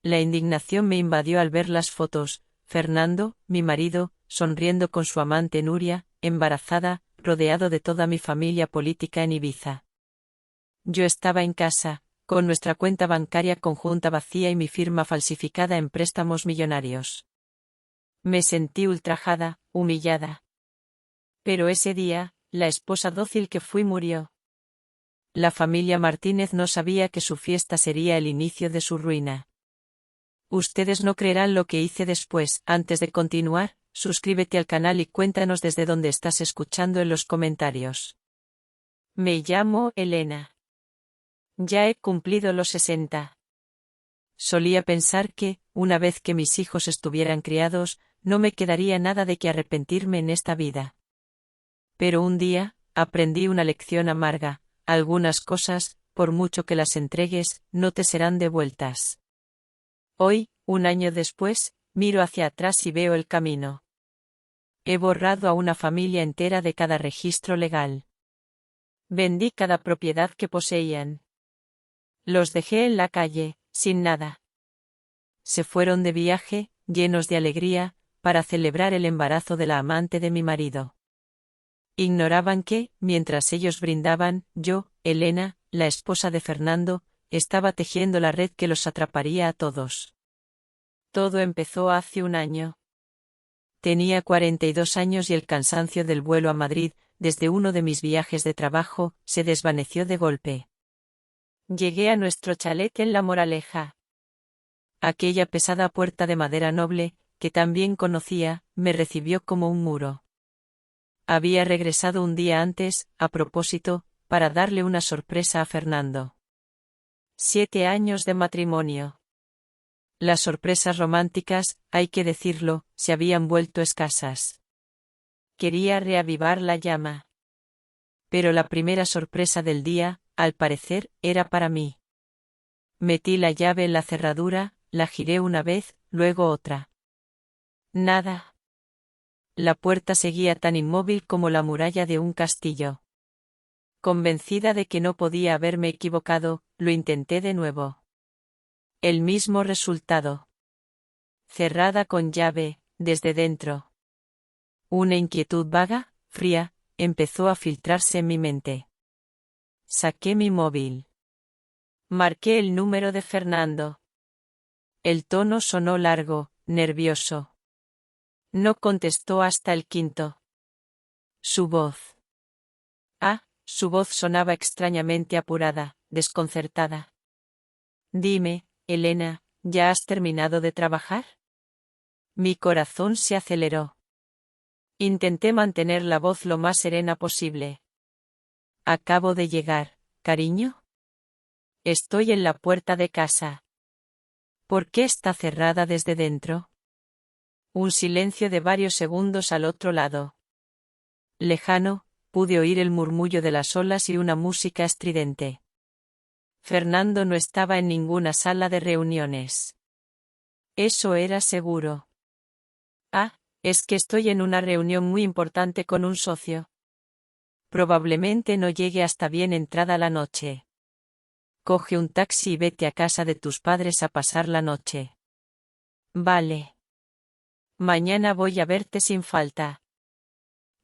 La indignación me invadió al ver las fotos: Fernando, mi marido, sonriendo con su amante Nuria, embarazada, rodeado de toda mi familia política en Ibiza. Yo estaba en casa, con nuestra cuenta bancaria conjunta vacía y mi firma falsificada en préstamos millonarios. Me sentí ultrajada, humillada. Pero ese día, la esposa dócil que fui murió. La familia Martínez no sabía que su fiesta sería el inicio de su ruina. Ustedes no creerán lo que hice después. Antes de continuar, suscríbete al canal y cuéntanos desde dónde estás escuchando en los comentarios. Me llamo Elena. Ya he cumplido los 60. Solía pensar que, una vez que mis hijos estuvieran criados, no me quedaría nada de que arrepentirme en esta vida. Pero un día, aprendí una lección amarga: algunas cosas, por mucho que las entregues, no te serán devueltas. Hoy, un año después, miro hacia atrás y veo el camino. He borrado a una familia entera de cada registro legal. Vendí cada propiedad que poseían. Los dejé en la calle, sin nada. Se fueron de viaje, llenos de alegría, para celebrar el embarazo de la amante de mi marido. Ignoraban que, mientras ellos brindaban, yo, Elena, la esposa de Fernando, estaba tejiendo la red que los atraparía a todos. Todo empezó hace un año. Tenía 42 años y el cansancio del vuelo a Madrid, desde uno de mis viajes de trabajo, se desvaneció de golpe. Llegué a nuestro chalet en La Moraleja. Aquella pesada puerta de madera noble, que tan bien conocía, me recibió como un muro. Había regresado un día antes, a propósito, para darle una sorpresa a Fernando. 7 años de matrimonio. Las sorpresas románticas, hay que decirlo, se habían vuelto escasas. Quería reavivar la llama. Pero la primera sorpresa del día, al parecer, era para mí. Metí la llave en la cerradura, la giré una vez, luego otra. Nada. La puerta seguía tan inmóvil como la muralla de un castillo. Convencida de que no podía haberme equivocado, lo intenté de nuevo. El mismo resultado. Cerrada con llave, desde dentro. Una inquietud vaga, fría, empezó a filtrarse en mi mente. Saqué mi móvil. Marqué el número de Fernando. El tono sonó largo, nervioso. No contestó hasta el quinto. Su voz. Su voz sonaba extrañamente apurada, desconcertada. Dime, Elena, ¿ya has terminado de trabajar? Mi corazón se aceleró. Intenté mantener la voz lo más serena posible. Acabo de llegar, cariño. Estoy en la puerta de casa. ¿Por qué está cerrada desde dentro? Un silencio de varios segundos al otro lado. Lejano, pude oír el murmullo de las olas y una música estridente. Fernando no estaba en ninguna sala de reuniones. Eso era seguro. Es que estoy en una reunión muy importante con un socio. Probablemente no llegue hasta bien entrada la noche. Coge un taxi y vete a casa de tus padres a pasar la noche. Vale. Mañana voy a verte sin falta.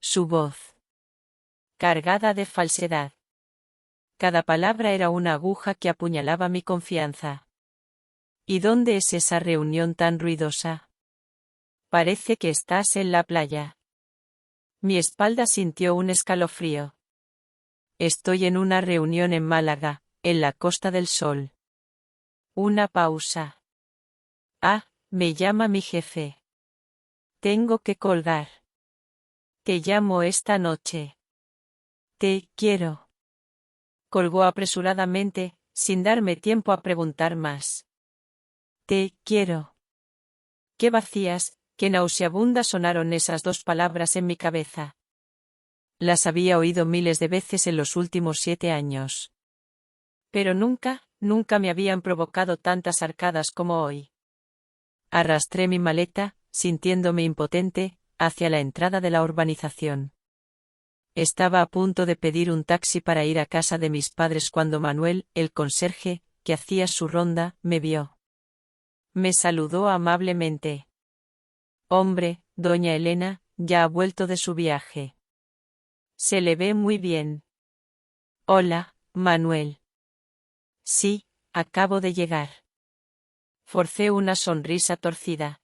Su voz. Cargada de falsedad. Cada palabra era una aguja que apuñalaba mi confianza. ¿Y dónde es esa reunión tan ruidosa? Parece que estás en la playa. Mi espalda sintió un escalofrío. Estoy en una reunión en Málaga, en la Costa del Sol. Una pausa. Me llama mi jefe. Tengo que colgar. Te llamo esta noche. Te quiero. Colgó apresuradamente, sin darme tiempo a preguntar más. Te quiero. Qué vacías, qué nauseabundas sonaron esas dos palabras en mi cabeza. Las había oído miles de veces en los últimos 7 años. Pero nunca me habían provocado tantas arcadas como hoy. Arrastré mi maleta, sintiéndome impotente, hacia la entrada de la urbanización. Estaba a punto de pedir un taxi para ir a casa de mis padres cuando Manuel, el conserje, que hacía su ronda, me vio. Me saludó amablemente. Hombre, doña Elena, ya ha vuelto de su viaje. Se le ve muy bien. Hola, Manuel. Sí, acabo de llegar. Forcé una sonrisa torcida.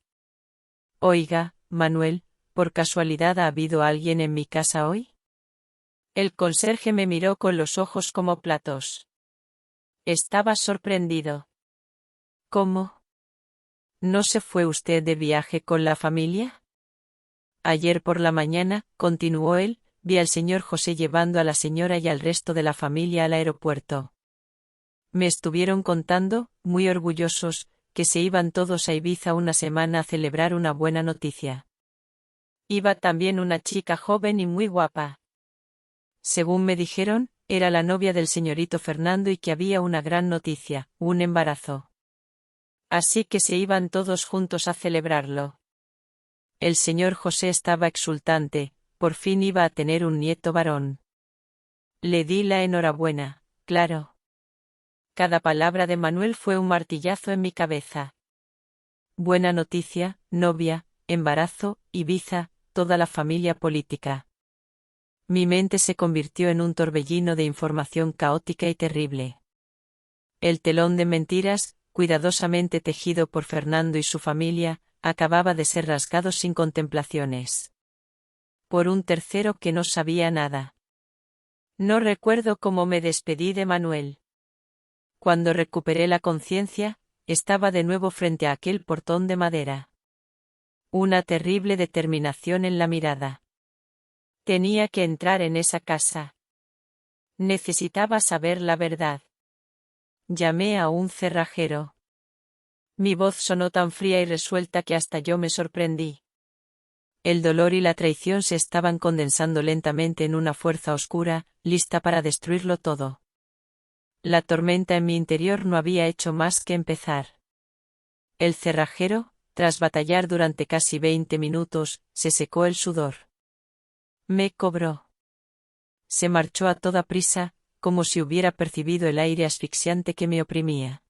Oiga, Manuel, ¿por casualidad ha habido alguien en mi casa hoy? El conserje me miró con los ojos como platos. Estaba sorprendido. ¿Cómo? ¿No se fue usted de viaje con la familia? Ayer por la mañana, continuó él, vi al señor José llevando a la señora y al resto de la familia al aeropuerto. Me estuvieron contando, muy orgullosos, que se iban todos a Ibiza una semana a celebrar una buena noticia. Iba también una chica joven y muy guapa. Según me dijeron, era la novia del señorito Fernando y que había una gran noticia, un embarazo. Así que se iban todos juntos a celebrarlo. El señor José estaba exultante, por fin iba a tener un nieto varón. Le di la enhorabuena, claro. Cada palabra de Manuel fue un martillazo en mi cabeza. Buena noticia, novia, embarazo, Ibiza, toda la familia política. Mi mente se convirtió en un torbellino de información caótica y terrible. El telón de mentiras, cuidadosamente tejido por Fernando y su familia, acababa de ser rasgado sin contemplaciones. Por un tercero que no sabía nada. No recuerdo cómo me despedí de Manuel. Cuando recuperé la conciencia, estaba de nuevo frente a aquel portón de madera. Una terrible determinación en la mirada. Tenía que entrar en esa casa. Necesitaba saber la verdad. Llamé a un cerrajero. Mi voz sonó tan fría y resuelta que hasta yo me sorprendí. El dolor y la traición se estaban condensando lentamente en una fuerza oscura, lista para destruirlo todo. La tormenta en mi interior no había hecho más que empezar. El cerrajero, tras batallar durante casi 20 minutos, se secó el sudor. Me cobró. Se marchó a toda prisa, como si hubiera percibido el aire asfixiante que me oprimía.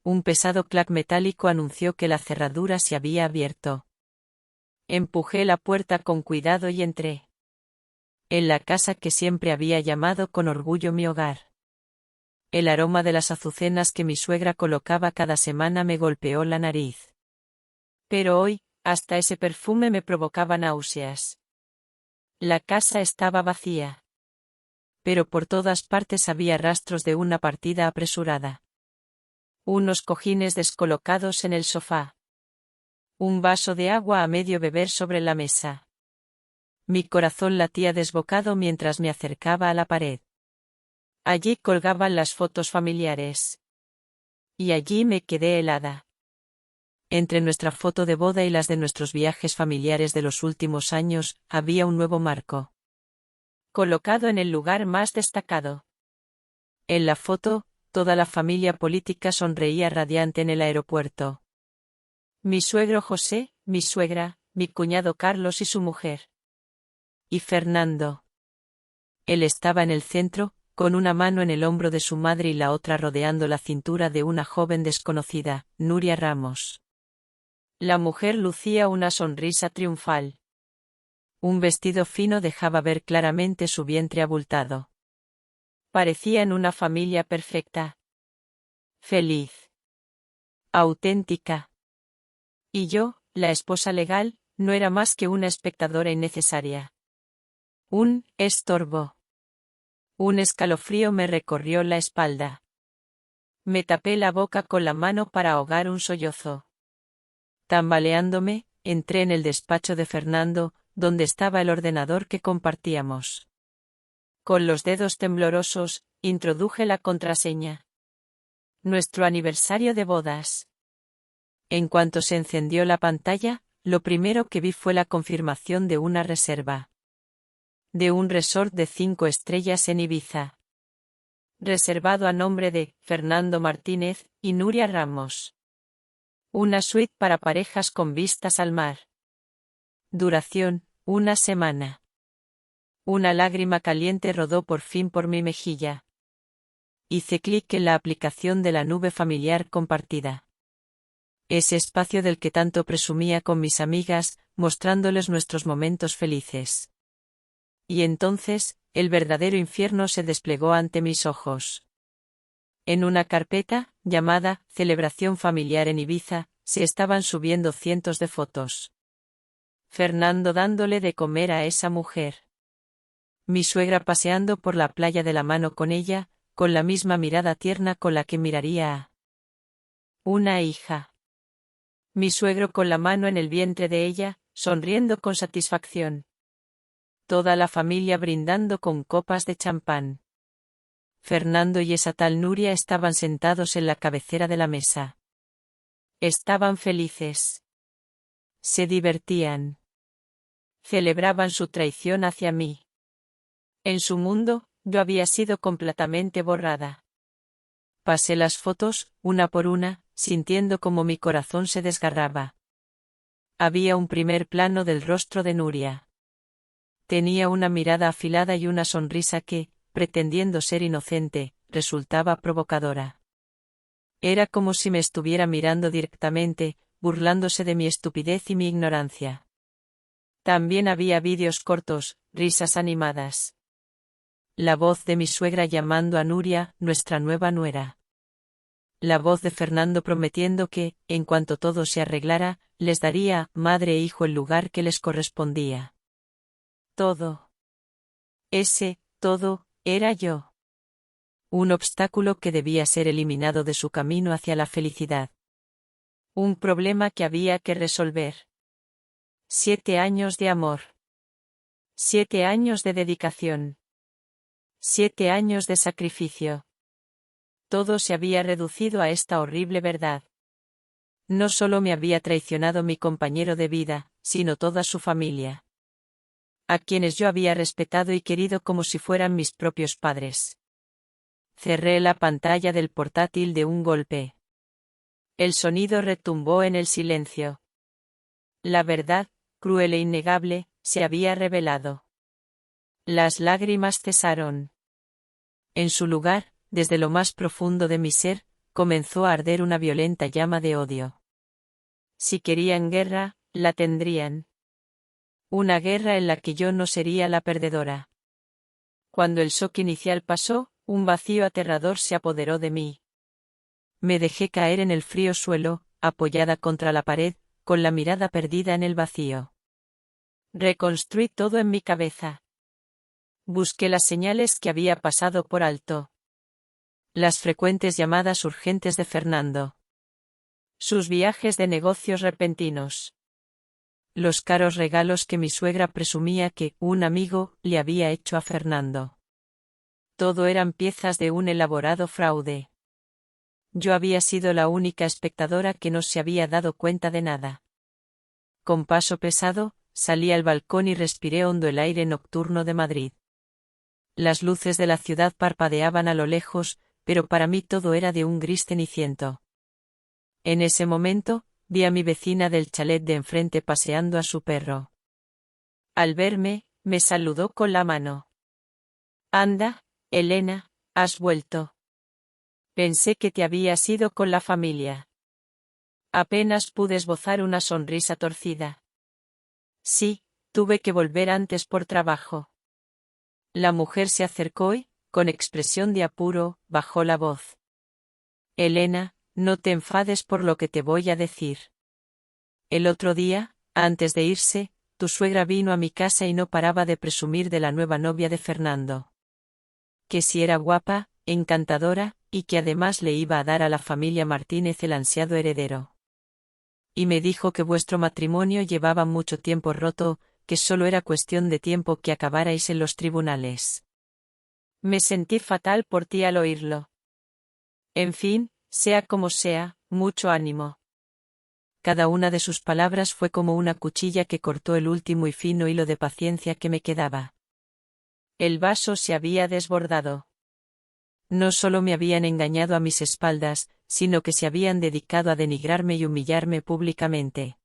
Un pesado clac metálico anunció que la cerradura se había abierto. Empujé la puerta con cuidado y entré. En la casa que siempre había llamado con orgullo mi hogar. El aroma de las azucenas que mi suegra colocaba cada semana me golpeó la nariz. Pero hoy, hasta ese perfume me provocaba náuseas. La casa estaba vacía. Pero por todas partes había rastros de una partida apresurada. Unos cojines descolocados en el sofá. Un vaso de agua a medio beber sobre la mesa. Mi corazón latía desbocado mientras me acercaba a la pared. Allí colgaban las fotos familiares. Y allí me quedé helada. Entre nuestra foto de boda y las de nuestros viajes familiares de los últimos años, había un nuevo marco. Colocado en el lugar más destacado. En la foto, toda la familia política sonreía radiante en el aeropuerto. Mi suegro José, mi suegra, mi cuñado Carlos y su mujer. Y Fernando. Él estaba en el centro, con una mano en el hombro de su madre y la otra rodeando la cintura de una joven desconocida, Nuria Ramos. La mujer lucía una sonrisa triunfal. Un vestido fino dejaba ver claramente su vientre abultado. Parecían una familia perfecta. Feliz. Auténtica. Y yo, la esposa legal, no era más que una espectadora innecesaria. Un estorbo. Un escalofrío me recorrió la espalda. Me tapé la boca con la mano para ahogar un sollozo. Tambaleándome, entré en el despacho de Fernando, donde estaba el ordenador que compartíamos. Con los dedos temblorosos, introduje la contraseña. Nuestro aniversario de bodas. En cuanto se encendió la pantalla, lo primero que vi fue la confirmación de una reserva. De un resort de 5 estrellas en Ibiza. Reservado a nombre de Fernando Martínez y Nuria Ramos. Una suite para parejas con vistas al mar. Duración, 1 semana. Una lágrima caliente rodó por fin por mi mejilla. Hice clic en la aplicación de la nube familiar compartida. Ese espacio del que tanto presumía con mis amigas, mostrándoles nuestros momentos felices. Y entonces, el verdadero infierno se desplegó ante mis ojos. En una carpeta, llamada Celebración Familiar en Ibiza, se estaban subiendo cientos de fotos. Fernando dándole de comer a esa mujer. Mi suegra paseando por la playa de la mano con ella, con la misma mirada tierna con la que miraría a una hija. Mi suegro con la mano en el vientre de ella, sonriendo con satisfacción. Toda la familia brindando con copas de champán. Fernando y esa tal Nuria estaban sentados en la cabecera de la mesa. Estaban felices. Se divertían. Celebraban su traición hacia mí. En su mundo, yo había sido completamente borrada. Pasé las fotos, una por una, sintiendo como mi corazón se desgarraba. Había un primer plano del rostro de Nuria. Tenía una mirada afilada y una sonrisa que, pretendiendo ser inocente, resultaba provocadora. Era como si me estuviera mirando directamente, burlándose de mi estupidez y mi ignorancia. También había vídeos cortos, risas animadas. La voz de mi suegra llamando a Nuria, nuestra nueva nuera. La voz de Fernando prometiendo que, en cuanto todo se arreglara, les daría, madre e hijo, el lugar que les correspondía. Todo. Ese, todo, era yo. Un obstáculo que debía ser eliminado de su camino hacia la felicidad. Un problema que había que resolver. 7 años de amor. 7 años de dedicación. 7 años de sacrificio. Todo se había reducido a esta horrible verdad. No solo me había traicionado mi compañero de vida, sino toda su familia. A quienes yo había respetado y querido como si fueran mis propios padres. Cerré la pantalla del portátil de un golpe. El sonido retumbó en el silencio. La verdad, cruel e innegable, se había revelado. Las lágrimas cesaron. En su lugar, desde lo más profundo de mi ser, comenzó a arder una violenta llama de odio. Si querían guerra, la tendrían. Una guerra en la que yo no sería la perdedora. Cuando el shock inicial pasó, un vacío aterrador se apoderó de mí. Me dejé caer en el frío suelo, apoyada contra la pared, con la mirada perdida en el vacío. Reconstruí todo en mi cabeza. Busqué las señales que había pasado por alto. Las frecuentes llamadas urgentes de Fernando. Sus viajes de negocios repentinos. Los caros regalos que mi suegra presumía que un amigo le había hecho a Fernando. Todo eran piezas de un elaborado fraude. Yo había sido la única espectadora que no se había dado cuenta de nada. Con paso pesado, salí al balcón y respiré hondo el aire nocturno de Madrid. Las luces de la ciudad parpadeaban a lo lejos, pero para mí todo era de un gris ceniciento. En ese momento, vi a mi vecina del chalet de enfrente paseando a su perro. Al verme, me saludó con la mano. «Anda, Elena, has vuelto. Pensé que te habías ido con la familia». Apenas pude esbozar una sonrisa torcida. «Sí, tuve que volver antes por trabajo». La mujer se acercó y, con expresión de apuro, bajó la voz. «Elena, no te enfades por lo que te voy a decir. El otro día, antes de irse, tu suegra vino a mi casa y no paraba de presumir de la nueva novia de Fernando. Que si era guapa, encantadora, y que además le iba a dar a la familia Martínez el ansiado heredero. Y me dijo que vuestro matrimonio llevaba mucho tiempo roto, que solo era cuestión de tiempo que acabarais en los tribunales. Me sentí fatal por ti al oírlo. En fin, sea como sea, mucho ánimo». Cada una de sus palabras fue como una cuchilla que cortó el último y fino hilo de paciencia que me quedaba. El vaso se había desbordado. No solo me habían engañado a mis espaldas, sino que se habían dedicado a denigrarme y humillarme públicamente.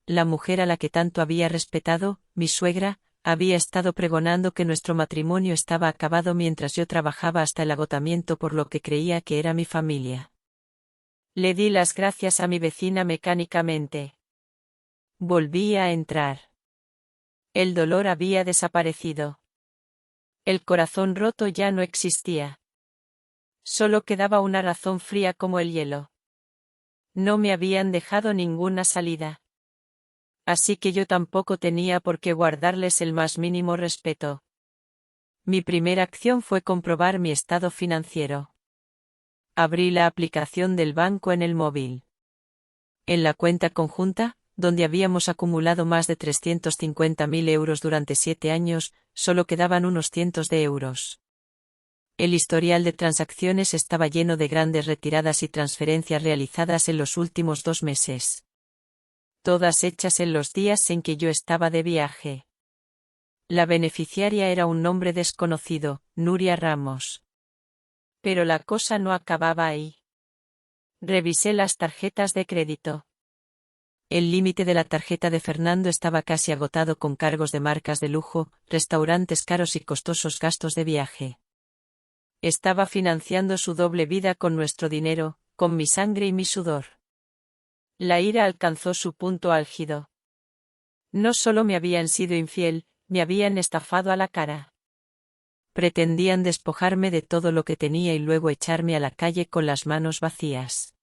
La mujer a la que tanto había respetado, mi suegra, había estado pregonando que nuestro matrimonio estaba acabado mientras yo trabajaba hasta el agotamiento por lo que creía que era mi familia. Le di las gracias a mi vecina mecánicamente. Volví a entrar. El dolor había desaparecido. El corazón roto ya no existía. Solo quedaba una razón fría como el hielo. No me habían dejado ninguna salida. Así que yo tampoco tenía por qué guardarles el más mínimo respeto. Mi primera acción fue comprobar mi estado financiero. Abrí la aplicación del banco en el móvil. En la cuenta conjunta, donde habíamos acumulado más de 350.000 euros durante 7 años, solo quedaban unos cientos de euros. El historial de transacciones estaba lleno de grandes retiradas y transferencias realizadas en los últimos 2 meses. Todas hechas en los días en que yo estaba de viaje. La beneficiaria era un nombre desconocido, Nuria Ramos. Pero la cosa no acababa ahí. Revisé las tarjetas de crédito. El límite de la tarjeta de Fernando estaba casi agotado con cargos de marcas de lujo, restaurantes caros y costosos gastos de viaje. Estaba financiando su doble vida con nuestro dinero, con mi sangre y mi sudor. La ira alcanzó su punto álgido. No solo me habían sido infiel, me habían estafado a la cara. Pretendían despojarme de todo lo que tenía y luego echarme a la calle con las manos vacías.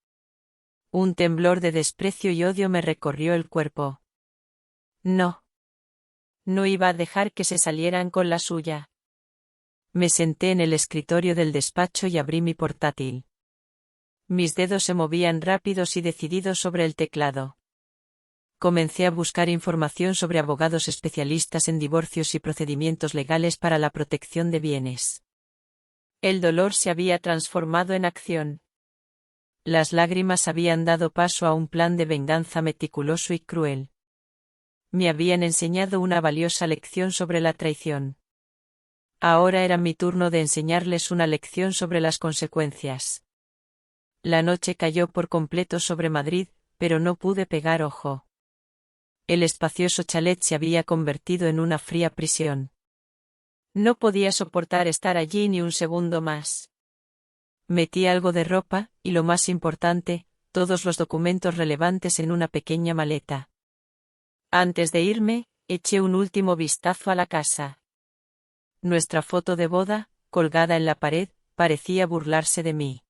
Un temblor de desprecio y odio me recorrió el cuerpo. No. No iba a dejar que se salieran con la suya. Me senté en el escritorio del despacho y abrí mi portátil. Mis dedos se movían rápidos y decididos sobre el teclado. Comencé a buscar información sobre abogados especialistas en divorcios y procedimientos legales para la protección de bienes. El dolor se había transformado en acción. Las lágrimas habían dado paso a un plan de venganza meticuloso y cruel. Me habían enseñado una valiosa lección sobre la traición. Ahora era mi turno de enseñarles una lección sobre las consecuencias. La noche cayó por completo sobre Madrid, pero no pude pegar ojo. El espacioso chalet se había convertido en una fría prisión. No podía soportar estar allí ni un segundo más. Metí algo de ropa, y lo más importante, todos los documentos relevantes en una pequeña maleta. Antes de irme, eché un último vistazo a la casa. Nuestra foto de boda, colgada en la pared, parecía burlarse de mí.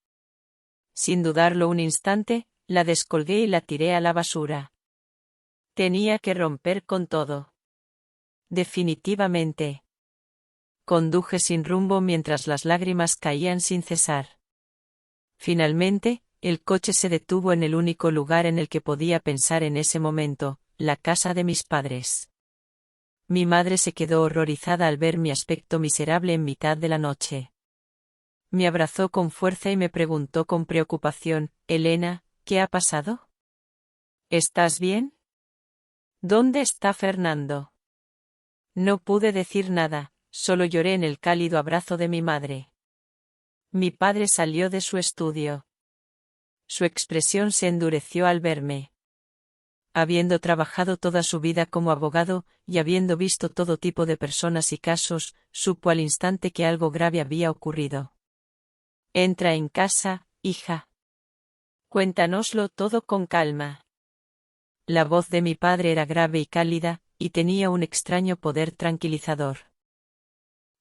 Sin dudarlo un instante, la descolgué y la tiré a la basura. Tenía que romper con todo. Definitivamente. Conduje sin rumbo mientras las lágrimas caían sin cesar. Finalmente, el coche se detuvo en el único lugar en el que podía pensar en ese momento, la casa de mis padres. Mi madre se quedó horrorizada al ver mi aspecto miserable en mitad de la noche. Me abrazó con fuerza y me preguntó con preocupación, «Elena, ¿qué ha pasado? ¿Estás bien? ¿Dónde está Fernando?» No pude decir nada, solo lloré en el cálido abrazo de mi madre. Mi padre salió de su estudio. Su expresión se endureció al verme. Habiendo trabajado toda su vida como abogado, y habiendo visto todo tipo de personas y casos, supo al instante que algo grave había ocurrido. «Entra en casa, hija. Cuéntanoslo todo con calma». La voz de mi padre era grave y cálida, y tenía un extraño poder tranquilizador.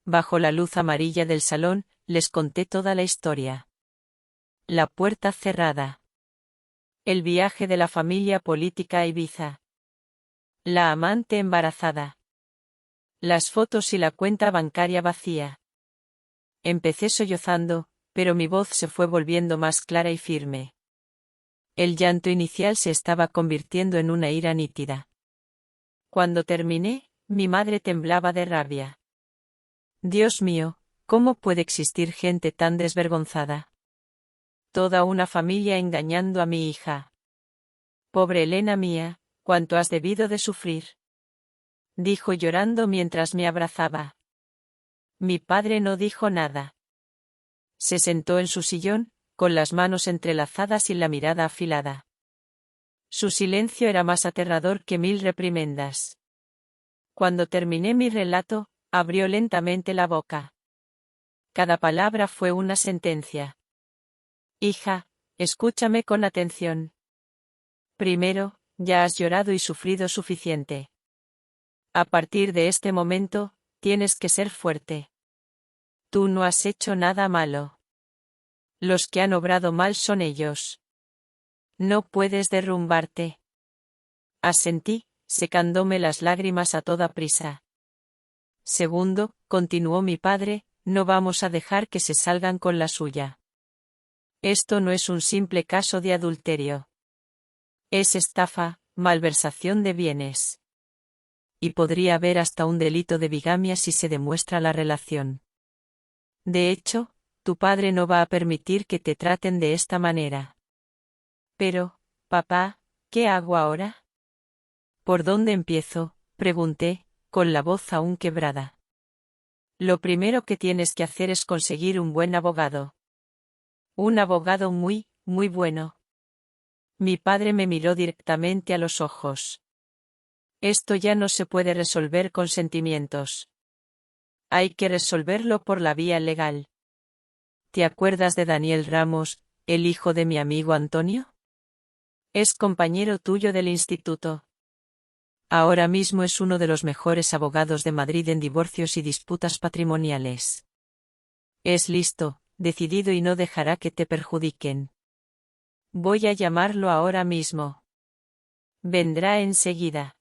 Bajo la luz amarilla del salón, les conté toda la historia. La puerta cerrada. El viaje de la familia política a Ibiza. La amante embarazada. Las fotos y la cuenta bancaria vacía. Empecé sollozando, pero mi voz se fue volviendo más clara y firme. El llanto inicial se estaba convirtiendo en una ira nítida. Cuando terminé, mi madre temblaba de rabia. Dios mío, ¿cómo puede existir gente tan desvergonzada? Toda una familia engañando a mi hija. Pobre Elena mía, cuánto has debido de sufrir. Dijo llorando mientras me abrazaba. Mi padre no dijo nada. Se sentó en su sillón, con las manos entrelazadas y la mirada afilada. Su silencio era más aterrador que 1000 reprimendas. Cuando terminé mi relato, abrió lentamente la boca. Cada palabra fue una sentencia. Hija, Escúchame con atención. Primero, ya has llorado y sufrido suficiente. A partir de este momento, tienes que ser fuerte. Tú no has hecho nada malo. Los que han obrado mal son ellos. No puedes derrumbarte. Asentí, secándome las lágrimas a toda prisa. Segundo, continuó mi padre, no vamos a dejar que se salgan con la suya. Esto no es un simple caso de adulterio. Es estafa, malversación de bienes. Y podría haber hasta un delito de bigamia si se demuestra la relación. De hecho, tu padre no va a permitir que te traten de esta manera. Pero, papá, ¿qué hago ahora? ¿Por dónde empiezo?, pregunté, con la voz aún quebrada. Lo primero que tienes que hacer es conseguir un buen abogado. Un abogado muy, muy bueno. Mi padre me miró directamente a los ojos. Esto ya no se puede resolver con sentimientos. Hay que resolverlo por la vía legal. ¿Te acuerdas de Daniel Ramos, el hijo de mi amigo Antonio? Es compañero tuyo del instituto. Ahora mismo es uno de los mejores abogados de Madrid en divorcios y disputas patrimoniales. Es listo, decidido y no dejará que te perjudiquen. Voy a llamarlo ahora mismo. Vendrá enseguida.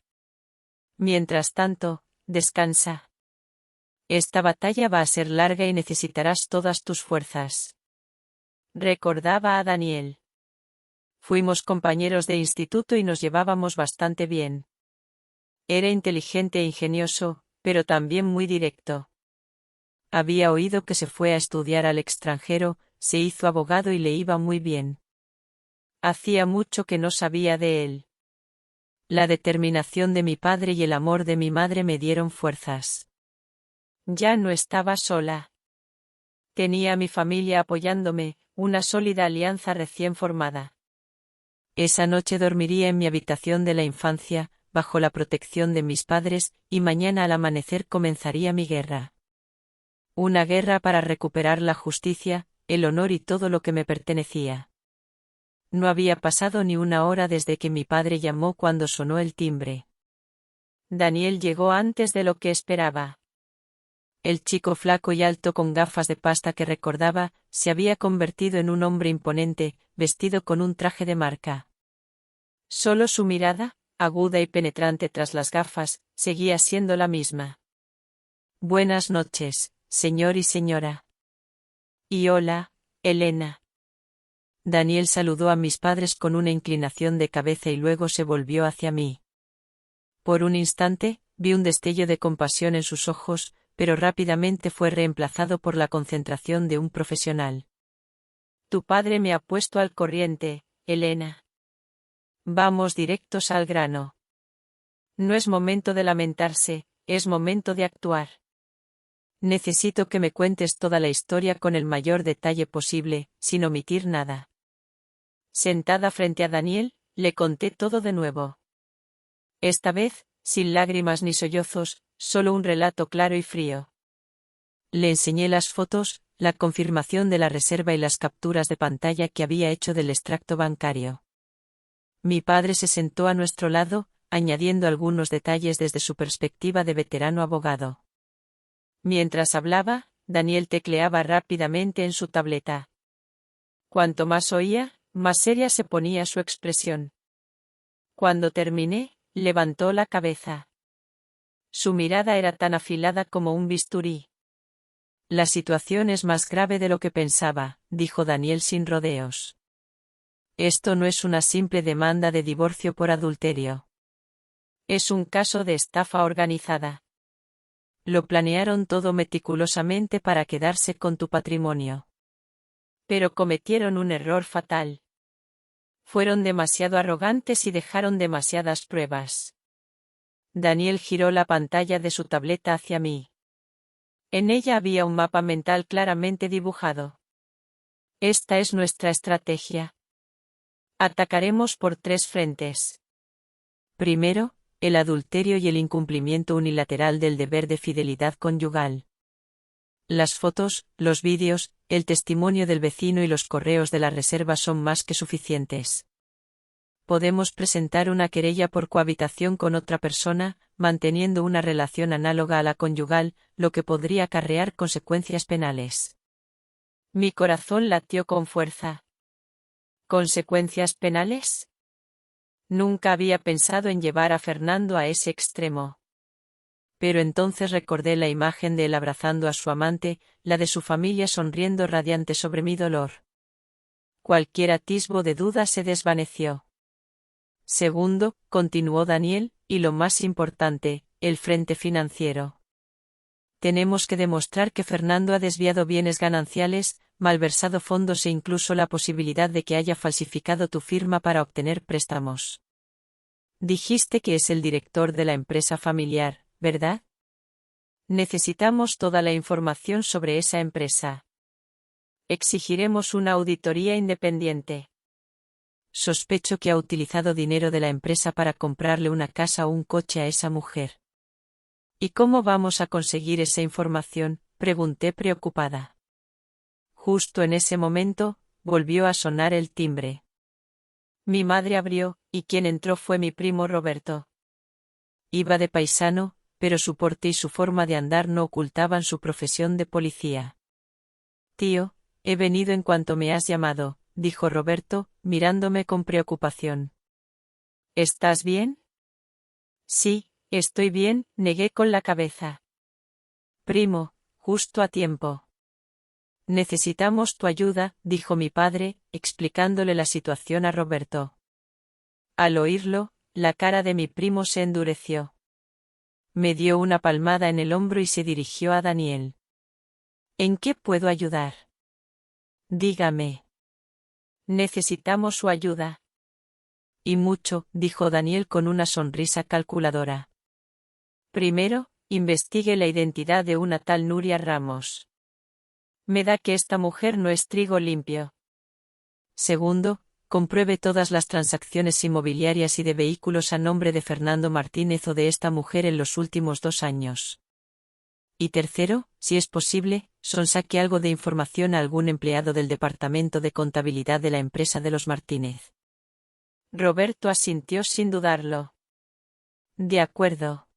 Mientras tanto, descansa. Esta batalla va a ser larga y necesitarás todas tus fuerzas. Recordaba a Daniel. Fuimos compañeros de instituto y nos llevábamos bastante bien. Era inteligente e ingenioso, pero también muy directo. Había oído que se fue a estudiar al extranjero, se hizo abogado y le iba muy bien. Hacía mucho que no sabía de él. La determinación de mi padre y el amor de mi madre me dieron fuerzas. Ya no estaba sola. Tenía a mi familia apoyándome, una sólida alianza recién formada. Esa noche dormiría en mi habitación de la infancia, bajo la protección de mis padres, y mañana al amanecer comenzaría mi guerra. Una guerra para recuperar la justicia, el honor y todo lo que me pertenecía. No había pasado ni una hora desde que mi padre llamó cuando sonó el timbre. Daniel llegó antes de lo que esperaba. El chico flaco y alto con gafas de pasta que recordaba, se había convertido en un hombre imponente, vestido con un traje de marca. Solo su mirada, aguda y penetrante tras las gafas, seguía siendo la misma. Buenas noches, señor y señora. Y hola, Elena. Daniel saludó a mis padres con una inclinación de cabeza y luego se volvió hacia mí. Por un instante, vi un destello de compasión en sus ojos, pero rápidamente fue reemplazado por la concentración de un profesional. Tu padre me ha puesto al corriente, Elena. Vamos directos al grano. No es momento de lamentarse, es momento de actuar. Necesito que me cuentes toda la historia con el mayor detalle posible, sin omitir nada. Sentada frente a Daniel, le conté todo de nuevo. Esta vez, sin lágrimas ni sollozos, solo un relato claro y frío. Le enseñé las fotos, la confirmación de la reserva y las capturas de pantalla que había hecho del extracto bancario. Mi padre se sentó a nuestro lado, añadiendo algunos detalles desde su perspectiva de veterano abogado. Mientras hablaba, Daniel tecleaba rápidamente en su tableta. Cuanto más oía, más seria se ponía su expresión. Cuando terminé, levantó la cabeza. Su mirada era tan afilada como un bisturí. La situación es más grave de lo que pensaba, dijo Daniel sin rodeos. Esto no es una simple demanda de divorcio por adulterio. Es un caso de estafa organizada. Lo planearon todo meticulosamente para quedarse con tu patrimonio. Pero cometieron un error fatal. Fueron demasiado arrogantes y dejaron demasiadas pruebas. Daniel giró la pantalla de su tableta hacia mí. En ella había un mapa mental claramente dibujado. Esta es nuestra estrategia. Atacaremos por 3 frentes. Primero, el adulterio y el incumplimiento unilateral del deber de fidelidad conyugal. Las fotos, los vídeos, el testimonio del vecino y los correos de la reserva son más que suficientes. Podemos presentar una querella por cohabitación con otra persona, manteniendo una relación análoga a la conyugal, lo que podría acarrear consecuencias penales. Mi corazón latió con fuerza. ¿Consecuencias penales? Nunca había pensado en llevar a Fernando a ese extremo. Pero entonces recordé la imagen de él abrazando a su amante, la de su familia sonriendo radiante sobre mi dolor. Cualquier atisbo de duda se desvaneció. Segundo, continuó Daniel, y lo más importante, el frente financiero. Tenemos que demostrar que Fernando ha desviado bienes gananciales, malversado fondos e incluso la posibilidad de que haya falsificado tu firma para obtener préstamos. Dijiste que es el director de la empresa familiar, ¿verdad? Necesitamos toda la información sobre esa empresa. Exigiremos una auditoría independiente. Sospecho que ha utilizado dinero de la empresa para comprarle una casa o un coche a esa mujer. ¿Y cómo vamos a conseguir esa información?, pregunté preocupada. Justo en ese momento, volvió a sonar el timbre. Mi madre abrió, y quien entró fue mi primo Roberto. Iba de paisano, pero su porte y su forma de andar no ocultaban su profesión de policía. Tío, he venido en cuanto me has llamado, dijo Roberto, mirándome con preocupación. ¿Estás bien? Sí, estoy bien, negué con la cabeza. Primo, justo a tiempo. Necesitamos tu ayuda, dijo mi padre, explicándole la situación a Roberto. Al oírlo, la cara de mi primo se endureció. Me dio una palmada en el hombro y se dirigió a Daniel. ¿En qué puedo ayudar? Dígame. Necesitamos su ayuda. Y mucho, dijo Daniel con una sonrisa calculadora. Primero, investigue la identidad de una tal Nuria Ramos. Me da que esta mujer no es trigo limpio. Segundo, compruebe todas las transacciones inmobiliarias y de vehículos a nombre de Fernando Martínez o de esta mujer en los últimos 2 años. Y tercero, si es posible, sonsaque algo de información a algún empleado del departamento de contabilidad de la empresa de los Martínez. Roberto asintió sin dudarlo. De acuerdo.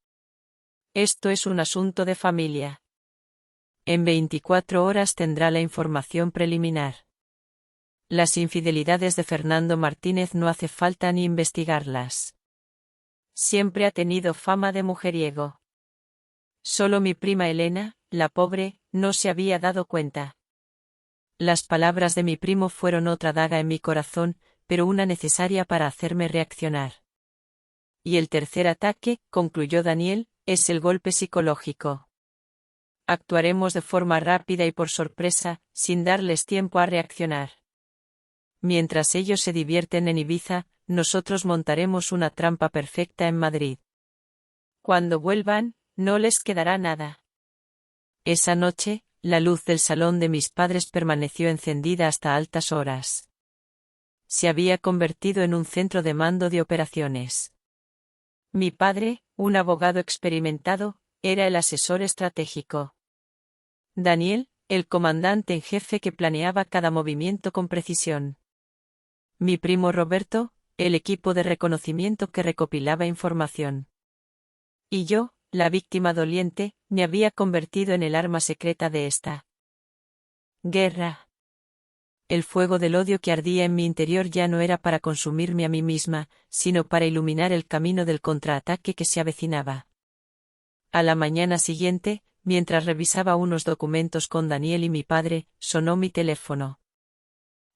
Esto es un asunto de familia. En 24 horas tendrá la información preliminar. Las infidelidades de Fernando Martínez no hace falta ni investigarlas. Siempre ha tenido fama de mujeriego. Solo mi prima Elena, la pobre, no se había dado cuenta. Las palabras de mi primo fueron otra daga en mi corazón, pero una necesaria para hacerme reaccionar. Y el tercer ataque, concluyó Daniel, es el golpe psicológico. Actuaremos de forma rápida y por sorpresa, sin darles tiempo a reaccionar. Mientras ellos se divierten en Ibiza, nosotros montaremos una trampa perfecta en Madrid. Cuando vuelvan, no les quedará nada. Esa noche, la luz del salón de mis padres permaneció encendida hasta altas horas. Se había convertido en un centro de mando de operaciones. Mi padre, un abogado experimentado, era el asesor estratégico. Daniel, el comandante en jefe que planeaba cada movimiento con precisión. Mi primo Roberto, el equipo de reconocimiento que recopilaba información. Y yo, la víctima doliente, me había convertido en el arma secreta de esta guerra. El fuego del odio que ardía en mi interior ya no era para consumirme a mí misma, sino para iluminar el camino del contraataque que se avecinaba. A la mañana siguiente, mientras revisaba unos documentos con Daniel y mi padre, sonó mi teléfono.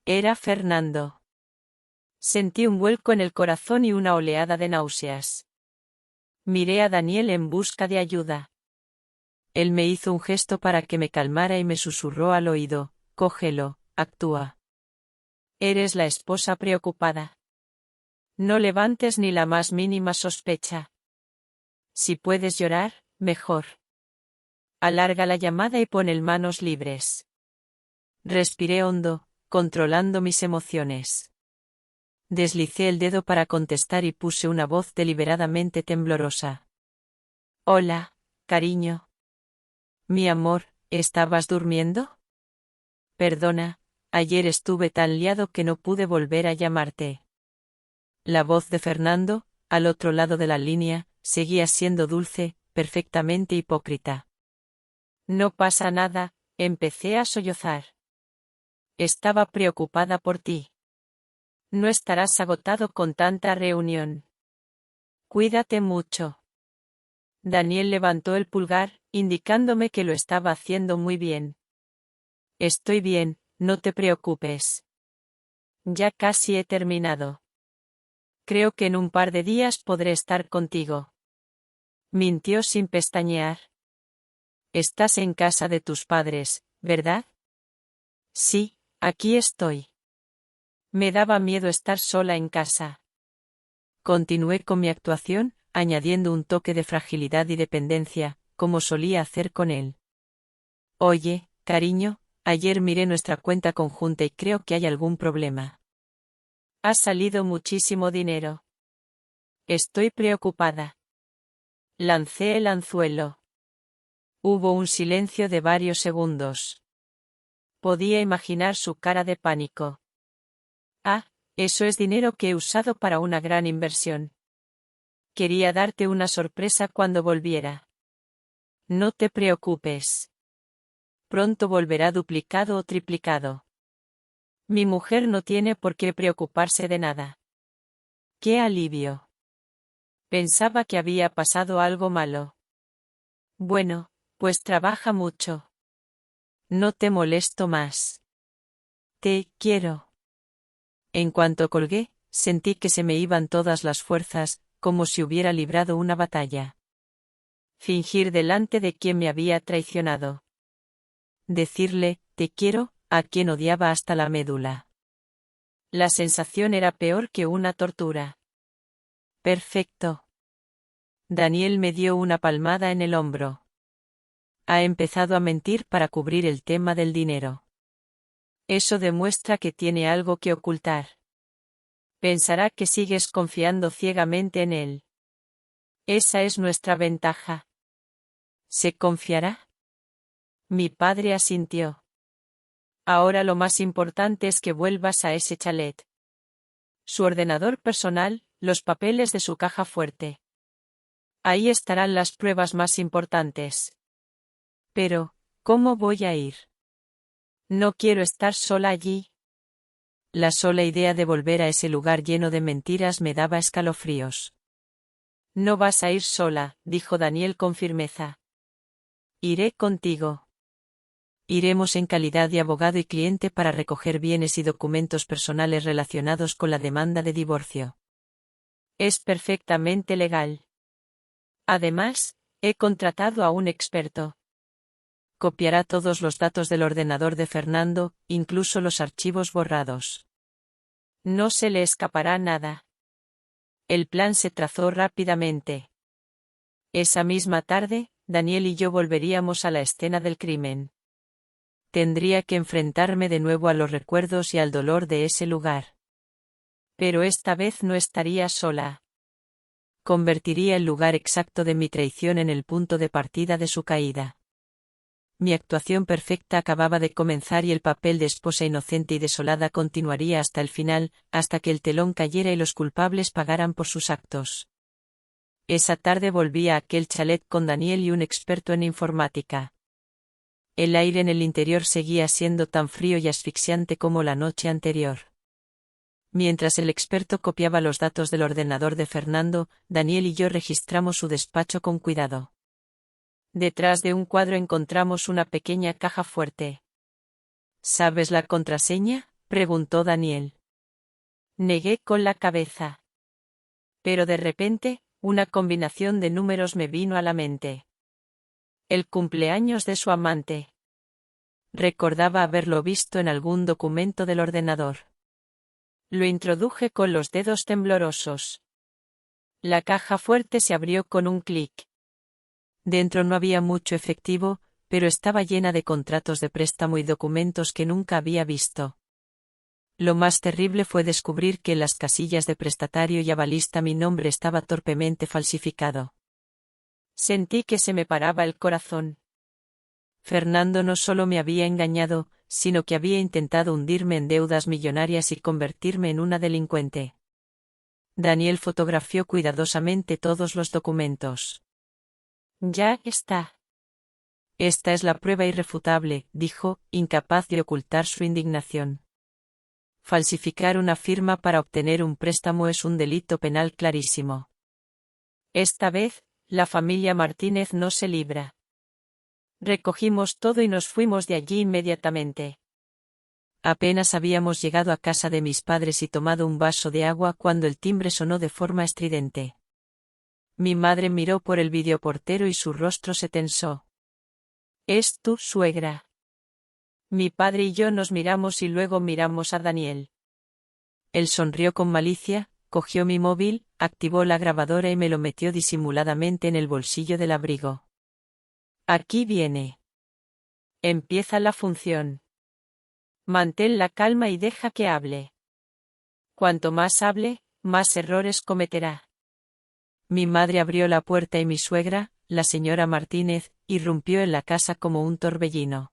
Era Fernando. Sentí un vuelco en el corazón y una oleada de náuseas. Miré a Daniel en busca de ayuda. Él me hizo un gesto para que me calmara y me susurró al oído: cógelo, actúa. Eres la esposa preocupada. No levantes ni la más mínima sospecha. Si puedes llorar, mejor. Alarga la llamada y pon en manos libres. Respiré hondo, controlando mis emociones. Deslicé el dedo para contestar y puse una voz deliberadamente temblorosa. Hola, cariño. Mi amor, ¿estabas durmiendo? Perdona, ayer estuve tan liado que no pude volver a llamarte. La voz de Fernando, al otro lado de la línea, seguía siendo dulce, perfectamente hipócrita. No pasa nada, empecé a sollozar. Estaba preocupada por ti. No estarás agotado con tanta reunión. Cuídate mucho. Daniel levantó el pulgar, indicándome que lo estaba haciendo muy bien. Estoy bien, no te preocupes. Ya casi he terminado. Creo que en un par de días podré estar contigo. Mintió sin pestañear. Estás en casa de tus padres, ¿verdad? Sí, aquí estoy. Me daba miedo estar sola en casa. Continué con mi actuación, añadiendo un toque de fragilidad y dependencia, como solía hacer con él. Oye, cariño, ayer miré nuestra cuenta conjunta y creo que hay algún problema. Ha salido muchísimo dinero. Estoy preocupada. Lancé el anzuelo. Hubo un silencio de varios segundos. Podía imaginar su cara de pánico. Ah, eso es dinero que he usado para una gran inversión. Quería darte una sorpresa cuando volviera. No te preocupes. Pronto volverá duplicado o triplicado. Mi mujer no tiene por qué preocuparse de nada. ¡Qué alivio! Pensaba que había pasado algo malo. Bueno, pues trabaja mucho. No te molesto más. Te quiero. En cuanto colgué, sentí que se me iban todas las fuerzas, como si hubiera librado una batalla. Fingir delante de quien me había traicionado. Decirle, te quiero, a quien odiaba hasta la médula. La sensación era peor que una tortura. Perfecto. Daniel me dio una palmada en el hombro. Ha empezado a mentir para cubrir el tema del dinero. Eso demuestra que tiene algo que ocultar. Pensará que sigues confiando ciegamente en él. Esa es nuestra ventaja. ¿Se confiará? Mi padre asintió. Ahora lo más importante es que vuelvas a ese chalet. Su ordenador personal, los papeles de su caja fuerte. Ahí estarán las pruebas más importantes. Pero, ¿cómo voy a ir? No quiero estar sola allí. La sola idea de volver a ese lugar lleno de mentiras me daba escalofríos. No vas a ir sola, dijo Daniel con firmeza. Iré contigo. Iremos en calidad de abogado y cliente para recoger bienes y documentos personales relacionados con la demanda de divorcio. Es perfectamente legal. Además, he contratado a un experto. Copiará todos los datos del ordenador de Fernando, incluso los archivos borrados. No se le escapará nada. El plan se trazó rápidamente. Esa misma tarde, Daniel y yo volveríamos a la escena del crimen. Tendría que enfrentarme de nuevo a los recuerdos y al dolor de ese lugar. Pero esta vez no estaría sola. Convertiría el lugar exacto de mi traición en el punto de partida de su caída. Mi actuación perfecta acababa de comenzar y el papel de esposa inocente y desolada continuaría hasta el final, hasta que el telón cayera y los culpables pagaran por sus actos. Esa tarde volví a aquel chalet con Daniel y un experto en informática. El aire en el interior seguía siendo tan frío y asfixiante como la noche anterior. Mientras el experto copiaba los datos del ordenador de Fernando, Daniel y yo registramos su despacho con cuidado. Detrás de un cuadro encontramos una pequeña caja fuerte. ¿Sabes la contraseña?, preguntó Daniel. Negué con la cabeza. Pero de repente, una combinación de números me vino a la mente. El cumpleaños de su amante. Recordaba haberlo visto en algún documento del ordenador. Lo introduje con los dedos temblorosos. La caja fuerte se abrió con un clic. Dentro no había mucho efectivo, pero estaba llena de contratos de préstamo y documentos que nunca había visto. Lo más terrible fue descubrir que en las casillas de prestatario y avalista mi nombre estaba torpemente falsificado. Sentí que se me paraba el corazón. Fernando no solo me había engañado, sino que había intentado hundirme en deudas millonarias y convertirme en una delincuente. Daniel fotografió cuidadosamente todos los documentos. Ya está. Esta es la prueba irrefutable, dijo, incapaz de ocultar su indignación. Falsificar una firma para obtener un préstamo es un delito penal clarísimo. Esta vez, la familia Martínez no se libra. Recogimos todo y nos fuimos de allí inmediatamente. Apenas habíamos llegado a casa de mis padres y tomado un vaso de agua cuando el timbre sonó de forma estridente. Mi madre miró por el videoportero y su rostro se tensó. «¿Es tu suegra?» Mi padre y yo nos miramos y luego miramos a Daniel. Él sonrió con malicia, cogió mi móvil, activó la grabadora y me lo metió disimuladamente en el bolsillo del abrigo. «Aquí viene. Empieza la función. Mantén la calma y deja que hable. Cuanto más hable, más errores cometerá». Mi madre abrió la puerta y mi suegra, la señora Martínez, irrumpió en la casa como un torbellino.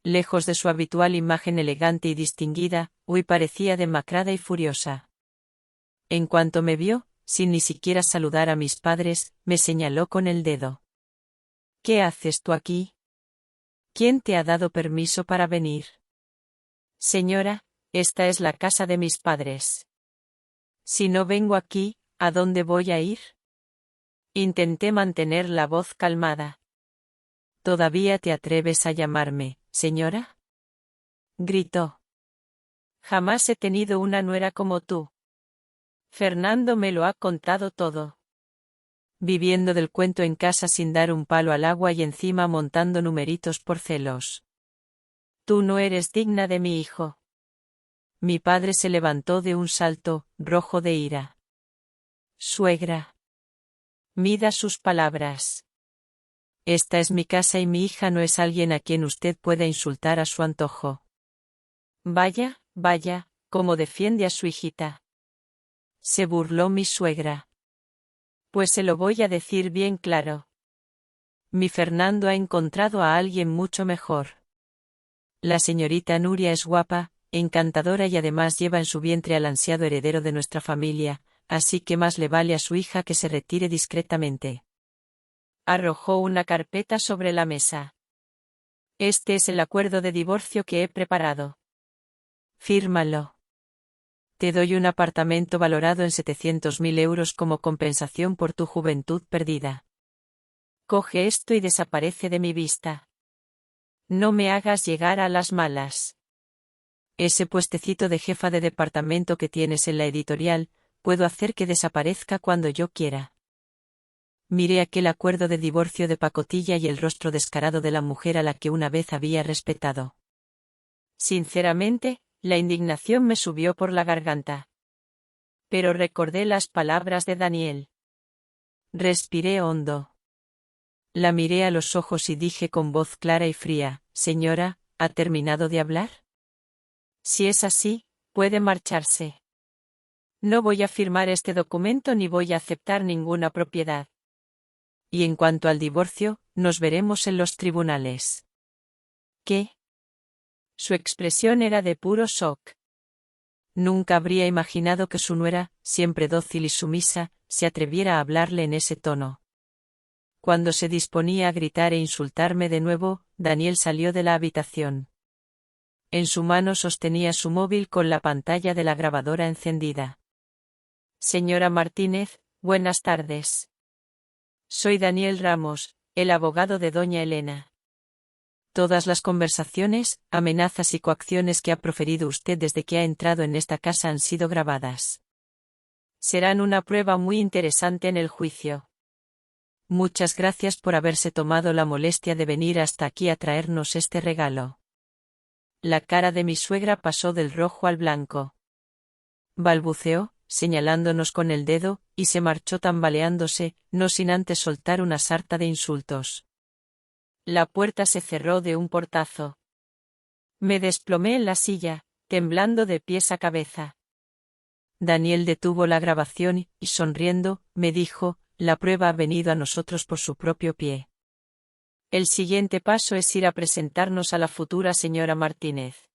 Lejos de su habitual imagen elegante y distinguida, hoy parecía demacrada y furiosa. En cuanto me vio, sin ni siquiera saludar a mis padres, me señaló con el dedo. «¿Qué haces tú aquí? ¿Quién te ha dado permiso para venir?» «Señora, esta es la casa de mis padres. Si no vengo aquí, ¿a dónde voy a ir?» Intenté mantener la voz calmada. «¿Todavía te atreves a llamarme, señora?», gritó. «Jamás he tenido una nuera como tú. Fernando me lo ha contado todo. Viviendo del cuento en casa sin dar un palo al agua y encima montando numeritos por celos. Tú no eres digna de mi hijo». Mi padre se levantó de un salto, rojo de ira. «Suegra. Mida sus palabras. Esta es mi casa y mi hija no es alguien a quien usted pueda insultar a su antojo». «Vaya, vaya, cómo defiende a su hijita», se burló mi suegra. «Pues se lo voy a decir bien claro. Mi Fernando ha encontrado a alguien mucho mejor. La señorita Nuria es guapa, encantadora y además lleva en su vientre al ansiado heredero de nuestra familia, así que más le vale a su hija que se retire discretamente». Arrojó una carpeta sobre la mesa. «Este es el acuerdo de divorcio que he preparado. Fírmalo. Te doy un apartamento valorado en 700.000 euros como compensación por tu juventud perdida. Coge esto y desaparece de mi vista. No me hagas llegar a las malas. Ese puestecito de jefa de departamento que tienes en la editorial, puedo hacer que desaparezca cuando yo quiera». Miré aquel acuerdo de divorcio de pacotilla y el rostro descarado de la mujer a la que una vez había respetado. Sinceramente, la indignación me subió por la garganta. Pero recordé las palabras de Daniel. Respiré hondo. La miré a los ojos y dije con voz clara y fría: «Señora, ¿ha terminado de hablar? Si es así, puede marcharse. No voy a firmar este documento ni voy a aceptar ninguna propiedad. Y en cuanto al divorcio, nos veremos en los tribunales». «¿Qué?». Su expresión era de puro shock. Nunca habría imaginado que su nuera, siempre dócil y sumisa, se atreviera a hablarle en ese tono. Cuando se disponía a gritar e insultarme de nuevo, Daniel salió de la habitación. En su mano sostenía su móvil con la pantalla de la grabadora encendida. «Señora Martínez, buenas tardes. Soy Daniel Ramos, el abogado de doña Elena. Todas las conversaciones, amenazas y coacciones que ha proferido usted desde que ha entrado en esta casa han sido grabadas. Serán una prueba muy interesante en el juicio. Muchas gracias por haberse tomado la molestia de venir hasta aquí a traernos este regalo». La cara de mi suegra pasó del rojo al blanco. Balbuceó, señalándonos con el dedo, y se marchó tambaleándose, no sin antes soltar una sarta de insultos. La puerta se cerró de un portazo. Me desplomé en la silla, temblando de pies a cabeza. Daniel detuvo la grabación y, sonriendo, me dijo: «La prueba ha venido a nosotros por su propio pie. El siguiente paso es ir a presentarnos a la futura señora Martínez.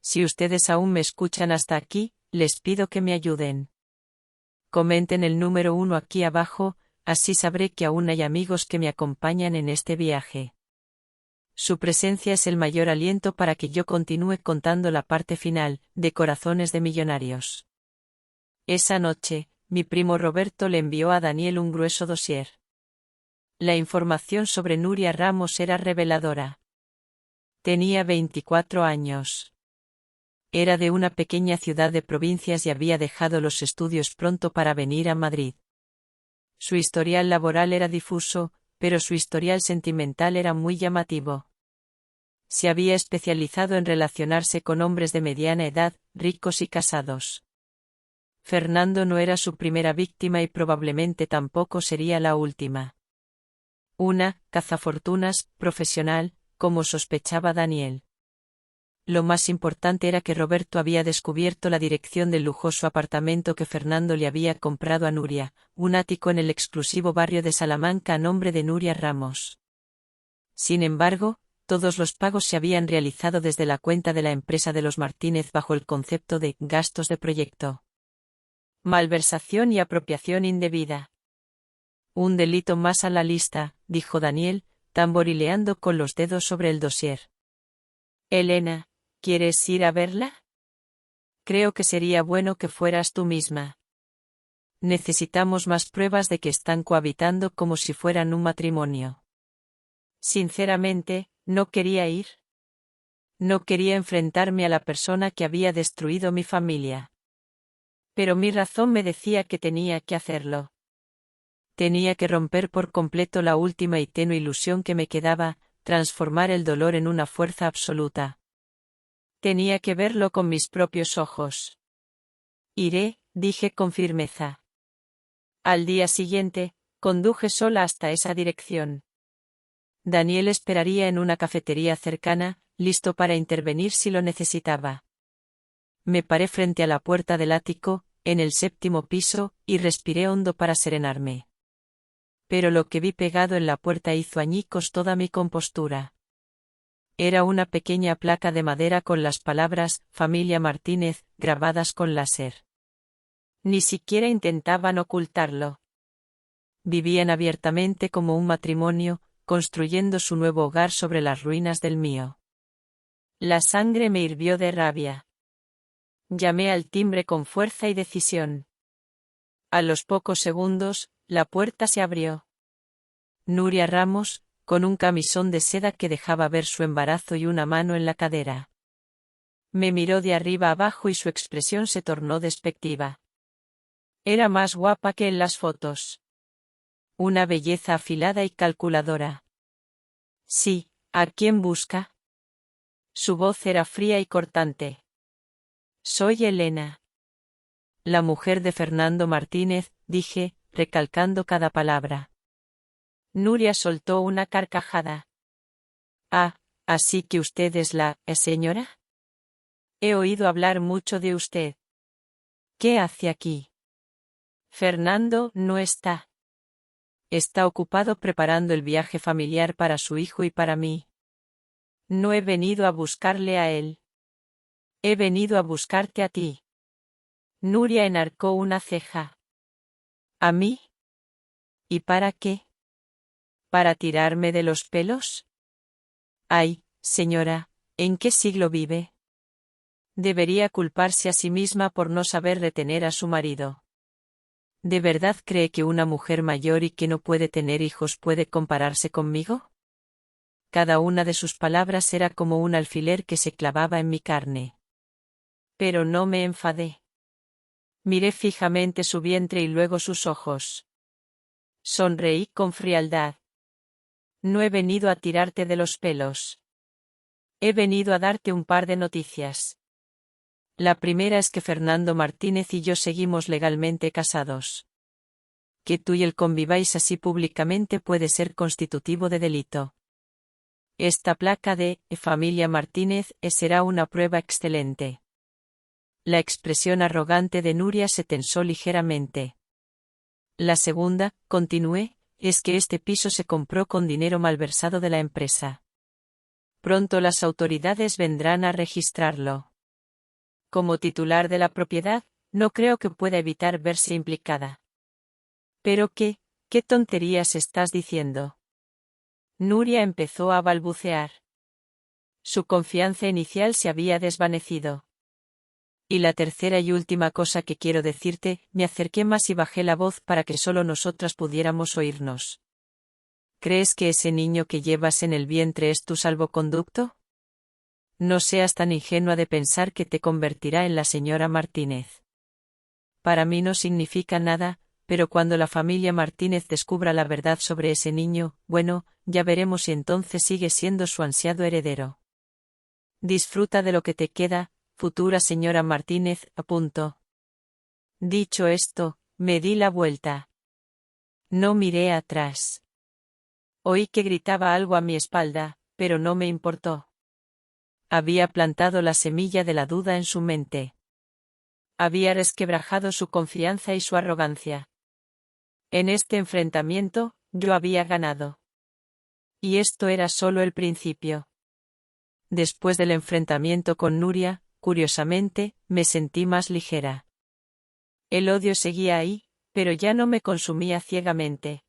Si ustedes aún me escuchan hasta aquí, les pido que me ayuden. Comenten el número 1 aquí abajo, así sabré que aún hay amigos que me acompañan en este viaje. Su presencia es el mayor aliento para que yo continúe contando la parte final, de Corazones de Millonarios. Esa noche, mi primo Roberto le envió a Daniel un grueso dossier. La información sobre Nuria Ramos era reveladora. Tenía 24 años. Era de una pequeña ciudad de provincias y había dejado los estudios pronto para venir a Madrid. Su historial laboral era difuso, pero su historial sentimental era muy llamativo. Se había especializado en relacionarse con hombres de mediana edad, ricos y casados. Fernando no era su primera víctima y probablemente tampoco sería la última. Una cazafortunas profesional, como sospechaba Daniel. Lo más importante era que Roberto había descubierto la dirección del lujoso apartamento que Fernando le había comprado a Nuria, un ático en el exclusivo barrio de Salamanca a nombre de Nuria Ramos. Sin embargo, todos los pagos se habían realizado desde la cuenta de la empresa de los Martínez bajo el concepto de gastos de proyecto. Malversación y apropiación indebida. Un delito más a la lista, dijo Daniel, tamborileando con los dedos sobre el dossier. Elena, ¿quieres ir a verla? Creo que sería bueno que fueras tú misma. Necesitamos más pruebas de que están cohabitando como si fueran un matrimonio. Sinceramente, no quería ir. No quería enfrentarme a la persona que había destruido mi familia. Pero mi razón me decía que tenía que hacerlo. Tenía que romper por completo la última y tenue ilusión que me quedaba, transformar el dolor en una fuerza absoluta. Tenía que verlo con mis propios ojos. Iré, dije con firmeza. Al día siguiente, conduje sola hasta esa dirección. Daniel esperaría en una cafetería cercana, listo para intervenir si lo necesitaba. Me paré frente a la puerta del ático, en el 7º piso, y respiré hondo para serenarme. Pero lo que vi pegado en la puerta hizo añicos toda mi compostura. Era una pequeña placa de madera con las palabras «Familia Martínez» grabadas con láser. Ni siquiera intentaban ocultarlo. Vivían abiertamente como un matrimonio, construyendo su nuevo hogar sobre las ruinas del mío. La sangre me hirvió de rabia. Llamé al timbre con fuerza y decisión. A los pocos segundos, la puerta se abrió. Nuria Ramos, con un camisón de seda que dejaba ver su embarazo y una mano en la cadera. Me miró de arriba abajo y su expresión se tornó despectiva. Era más guapa que en las fotos. Una belleza afilada y calculadora. Sí, ¿a quién busca? Su voz era fría y cortante. Soy Elena. La mujer de Fernando Martínez, dije, recalcando cada palabra. Nuria soltó una carcajada. Ah, ¿así que usted es la señora? He oído hablar mucho de usted. ¿Qué hace aquí? Fernando no está. Está ocupado preparando el viaje familiar para su hijo y para mí. No he venido a buscarle a él. He venido a buscarte a ti. Nuria enarcó una ceja. ¿A mí? ¿Y para qué? ¿Para tirarme de los pelos? Ay, señora, ¿en qué siglo vive? Debería culparse a sí misma por no saber retener a su marido. ¿De verdad cree que una mujer mayor y que no puede tener hijos puede compararse conmigo? Cada una de sus palabras era como un alfiler que se clavaba en mi carne. Pero no me enfadé. Miré fijamente su vientre y luego sus ojos. Sonreí con frialdad. No he venido a tirarte de los pelos. He venido a darte un par de noticias. La primera es que Fernando Martínez y yo seguimos legalmente casados. Que tú y él conviváis así públicamente puede ser constitutivo de delito. Esta placa de «Familia Martínez» será una prueba excelente. La expresión arrogante de Nuria se tensó ligeramente. La segunda, continué, es que este piso se compró con dinero malversado de la empresa. Pronto las autoridades vendrán a registrarlo. Como titular de la propiedad, no creo que pueda evitar verse implicada. ¿Pero qué tonterías estás diciendo? Nuria empezó a balbucear. Su confianza inicial se había desvanecido. Y la tercera y última cosa que quiero decirte, me acerqué más y bajé la voz para que solo nosotras pudiéramos oírnos. ¿Crees que ese niño que llevas en el vientre es tu salvoconducto? No seas tan ingenua de pensar que te convertirá en la señora Martínez. Para mí no significa nada, pero cuando la familia Martínez descubra la verdad sobre ese niño, bueno, ya veremos si entonces sigue siendo su ansiado heredero. Disfruta de lo que te queda, futura señora Martínez, apuntó. Dicho esto, me di la vuelta. No miré atrás. Oí que gritaba algo a mi espalda, pero no me importó. Había plantado la semilla de la duda en su mente. Había resquebrajado su confianza y su arrogancia. En este enfrentamiento, yo había ganado. Y esto era solo el principio. Después del enfrentamiento con Nuria, curiosamente, me sentí más ligera. El odio seguía ahí, pero ya no me consumía ciegamente.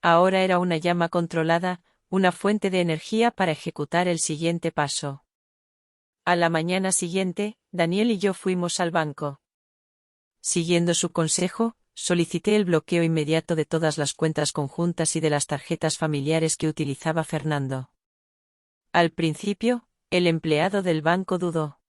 Ahora era una llama controlada, una fuente de energía para ejecutar el siguiente paso. A la mañana siguiente, Daniel y yo fuimos al banco. Siguiendo su consejo, solicité el bloqueo inmediato de todas las cuentas conjuntas y de las tarjetas familiares que utilizaba Fernando. Al principio, el empleado del banco dudó.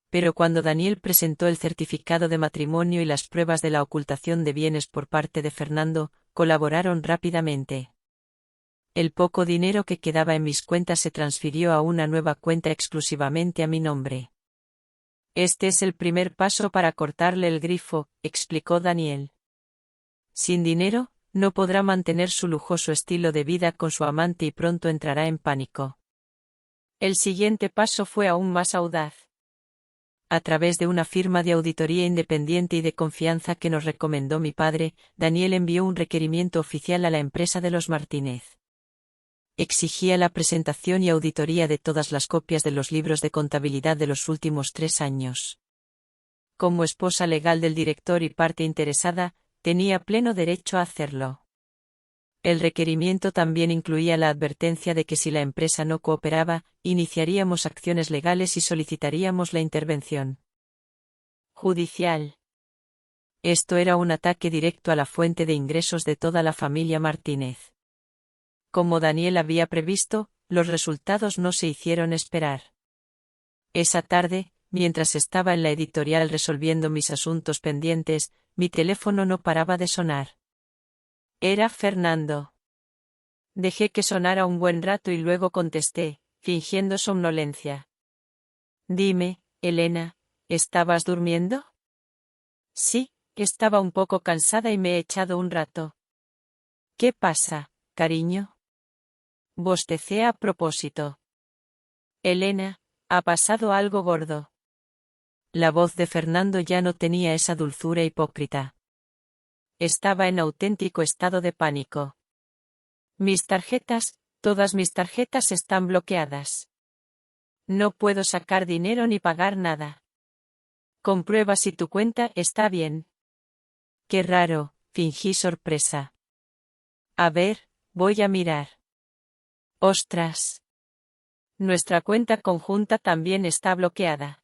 Pero cuando Daniel presentó el certificado de matrimonio y las pruebas de la ocultación de bienes por parte de Fernando, colaboraron rápidamente. El poco dinero que quedaba en mis cuentas se transfirió a una nueva cuenta exclusivamente a mi nombre. Este es el primer paso para cortarle el grifo, explicó Daniel. Sin dinero, no podrá mantener su lujoso estilo de vida con su amante y pronto entrará en pánico. El siguiente paso fue aún más audaz. A través de una firma de auditoría independiente y de confianza que nos recomendó mi padre, Daniel envió un requerimiento oficial a la empresa de los Martínez. Exigía la presentación y auditoría de todas las copias de los libros de contabilidad de los últimos 3 años. Como esposa legal del director y parte interesada, tenía pleno derecho a hacerlo. El requerimiento también incluía la advertencia de que si la empresa no cooperaba, iniciaríamos acciones legales y solicitaríamos la intervención judicial. Esto era un ataque directo a la fuente de ingresos de toda la familia Martínez. Como Daniel había previsto, los resultados no se hicieron esperar. Esa tarde, mientras estaba en la editorial resolviendo mis asuntos pendientes, mi teléfono no paraba de sonar. Era Fernando. Dejé que sonara un buen rato y luego contesté, fingiendo somnolencia. Dime, Elena, ¿estabas durmiendo? Sí, estaba un poco cansada y me he echado un rato. ¿Qué pasa, cariño? Bostecé a propósito. Elena, ha pasado algo gordo. La voz de Fernando ya no tenía esa dulzura hipócrita. Estaba en auténtico estado de pánico. Mis tarjetas, todas mis tarjetas están bloqueadas. No puedo sacar dinero ni pagar nada. Comprueba si tu cuenta está bien. Qué raro, fingí sorpresa. A ver, voy a mirar. Ostras. Nuestra cuenta conjunta también está bloqueada.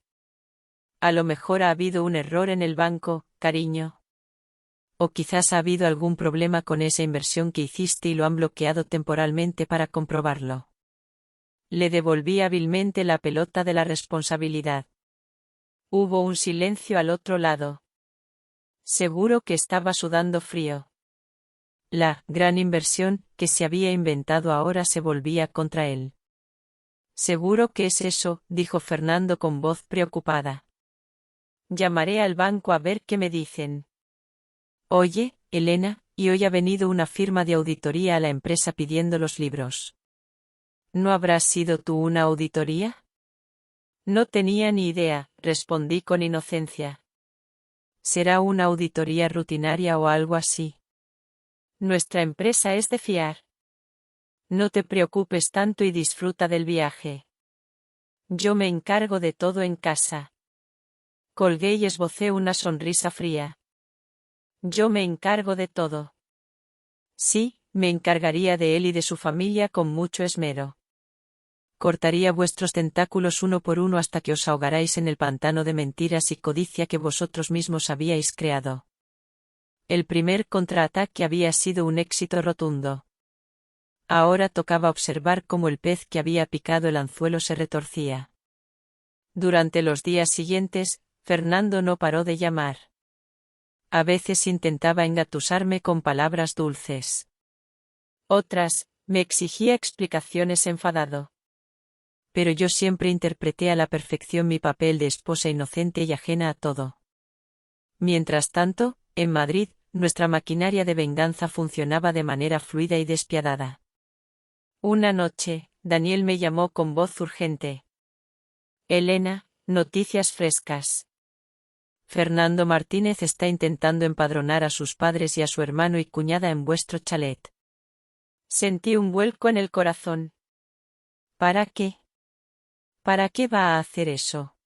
A lo mejor ha habido un error en el banco, cariño. O quizás ha habido algún problema con esa inversión que hiciste y lo han bloqueado temporalmente para comprobarlo. Le devolví hábilmente la pelota de la responsabilidad. Hubo un silencio al otro lado. Seguro que estaba sudando frío. La gran inversión que se había inventado ahora se volvía contra él. Seguro que es eso, dijo Fernando con voz preocupada. Llamaré al banco a ver qué me dicen. Oye, Elena, y hoy ha venido una firma de auditoría a la empresa pidiendo los libros. ¿No habrás sido tú una auditoría? No tenía ni idea, respondí con inocencia. ¿Será una auditoría rutinaria o algo así? Nuestra empresa es de fiar. No te preocupes tanto y disfruta del viaje. Yo me encargo de todo en casa. Colgué y esbocé una sonrisa fría. Yo me encargo de todo. Sí, me encargaría de él y de su familia con mucho esmero. Cortaría vuestros tentáculos uno por uno hasta que os ahogaráis en el pantano de mentiras y codicia que vosotros mismos habíais creado. El primer contraataque había sido un éxito rotundo. Ahora tocaba observar cómo el pez que había picado el anzuelo se retorcía. Durante los días siguientes, Fernando no paró de llamar. A veces intentaba engatusarme con palabras dulces. Otras, me exigía explicaciones enfadado. Pero yo siempre interpreté a la perfección mi papel de esposa inocente y ajena a todo. Mientras tanto, en Madrid, nuestra maquinaria de venganza funcionaba de manera fluida y despiadada. Una noche, Daniel me llamó con voz urgente. Elena, noticias frescas. Fernando Martínez está intentando empadronar a sus padres y a su hermano y cuñada en vuestro chalet. Sentí un vuelco en el corazón. ¿Para qué? ¿Para qué va a hacer eso?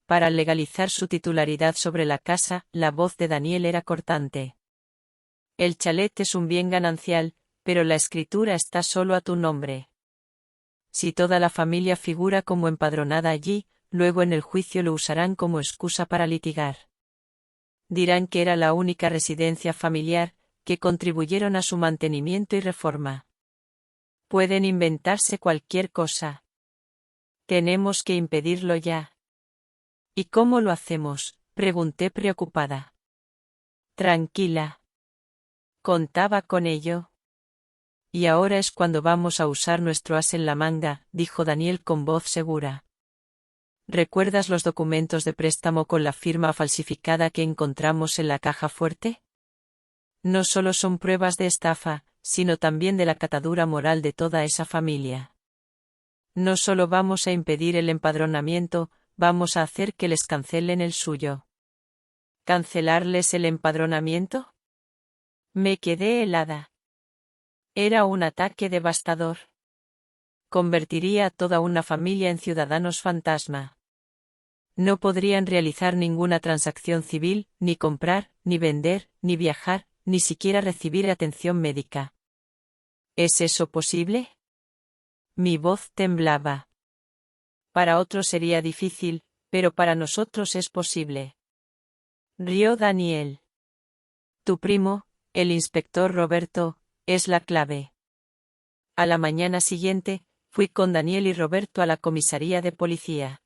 Para legalizar su titularidad sobre la casa, la voz de Daniel era cortante. El chalet es un bien ganancial, pero la escritura está solo a tu nombre. Si toda la familia figura como empadronada allí, luego en el juicio lo usarán como excusa para litigar. Dirán que era la única residencia familiar, que contribuyeron a su mantenimiento y reforma. Pueden inventarse cualquier cosa. Tenemos que impedirlo ya. ¿Y cómo lo hacemos?, pregunté preocupada. Tranquila. Contaba con ello. Y ahora es cuando vamos a usar nuestro as en la manga, dijo Daniel con voz segura. ¿Recuerdas los documentos de préstamo con la firma falsificada que encontramos en la caja fuerte? No solo son pruebas de estafa, sino también de la catadura moral de toda esa familia. No solo vamos a impedir el empadronamiento, vamos a hacer que les cancelen el suyo. ¿Cancelarles el empadronamiento? Me quedé helada. Era un ataque devastador. Convertiría a toda una familia en ciudadanos fantasma. No podrían realizar ninguna transacción civil, ni comprar, ni vender, ni viajar, ni siquiera recibir atención médica. ¿Es eso posible? Mi voz temblaba. Para otros sería difícil, pero para nosotros es posible. Rió Daniel. Tu primo, el inspector Roberto, es la clave. A la mañana siguiente, fui con Daniel y Roberto a la comisaría de policía.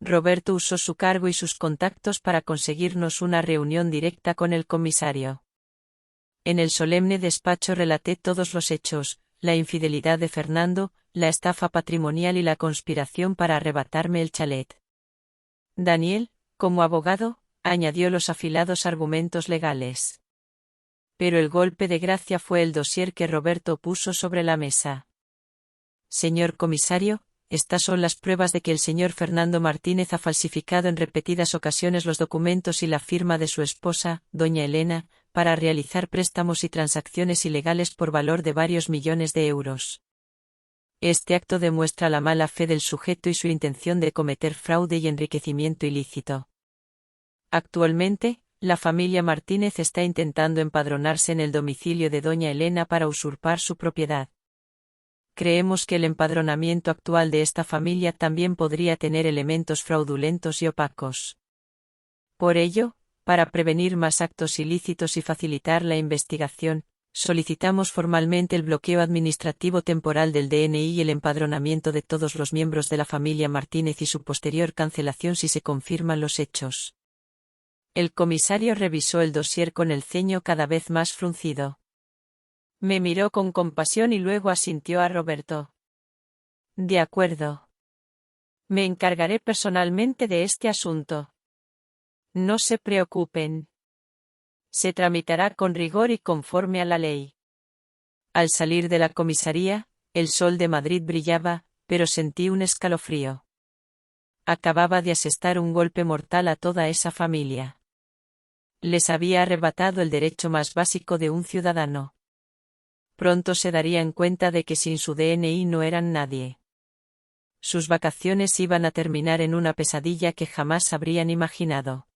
Roberto usó su cargo y sus contactos para conseguirnos una reunión directa con el comisario. En el solemne despacho relaté todos los hechos, la infidelidad de Fernando, la estafa patrimonial y la conspiración para arrebatarme el chalet. Daniel, como abogado, añadió los afilados argumentos legales. Pero el golpe de gracia fue el dossier que Roberto puso sobre la mesa. Señor comisario, estas son las pruebas de que el señor Fernando Martínez ha falsificado en repetidas ocasiones los documentos y la firma de su esposa, doña Elena, para realizar préstamos y transacciones ilegales por valor de varios millones de euros. Este acto demuestra la mala fe del sujeto y su intención de cometer fraude y enriquecimiento ilícito. Actualmente, la familia Martínez está intentando empadronarse en el domicilio de doña Elena para usurpar su propiedad. Creemos que el empadronamiento actual de esta familia también podría tener elementos fraudulentos y opacos. Por ello, para prevenir más actos ilícitos y facilitar la investigación, solicitamos formalmente el bloqueo administrativo temporal del DNI y el empadronamiento de todos los miembros de la familia Martínez y su posterior cancelación si se confirman los hechos. El comisario revisó el dossier con el ceño cada vez más fruncido. Me miró con compasión y luego asintió a Roberto. De acuerdo. Me encargaré personalmente de este asunto. No se preocupen. Se tramitará con rigor y conforme a la ley. Al salir de la comisaría, el sol de Madrid brillaba, pero sentí un escalofrío. Acababa de asestar un golpe mortal a toda esa familia. Les había arrebatado el derecho más básico de un ciudadano. Pronto se darían cuenta de que sin su DNI no eran nadie. Sus vacaciones iban a terminar en una pesadilla que jamás habrían imaginado.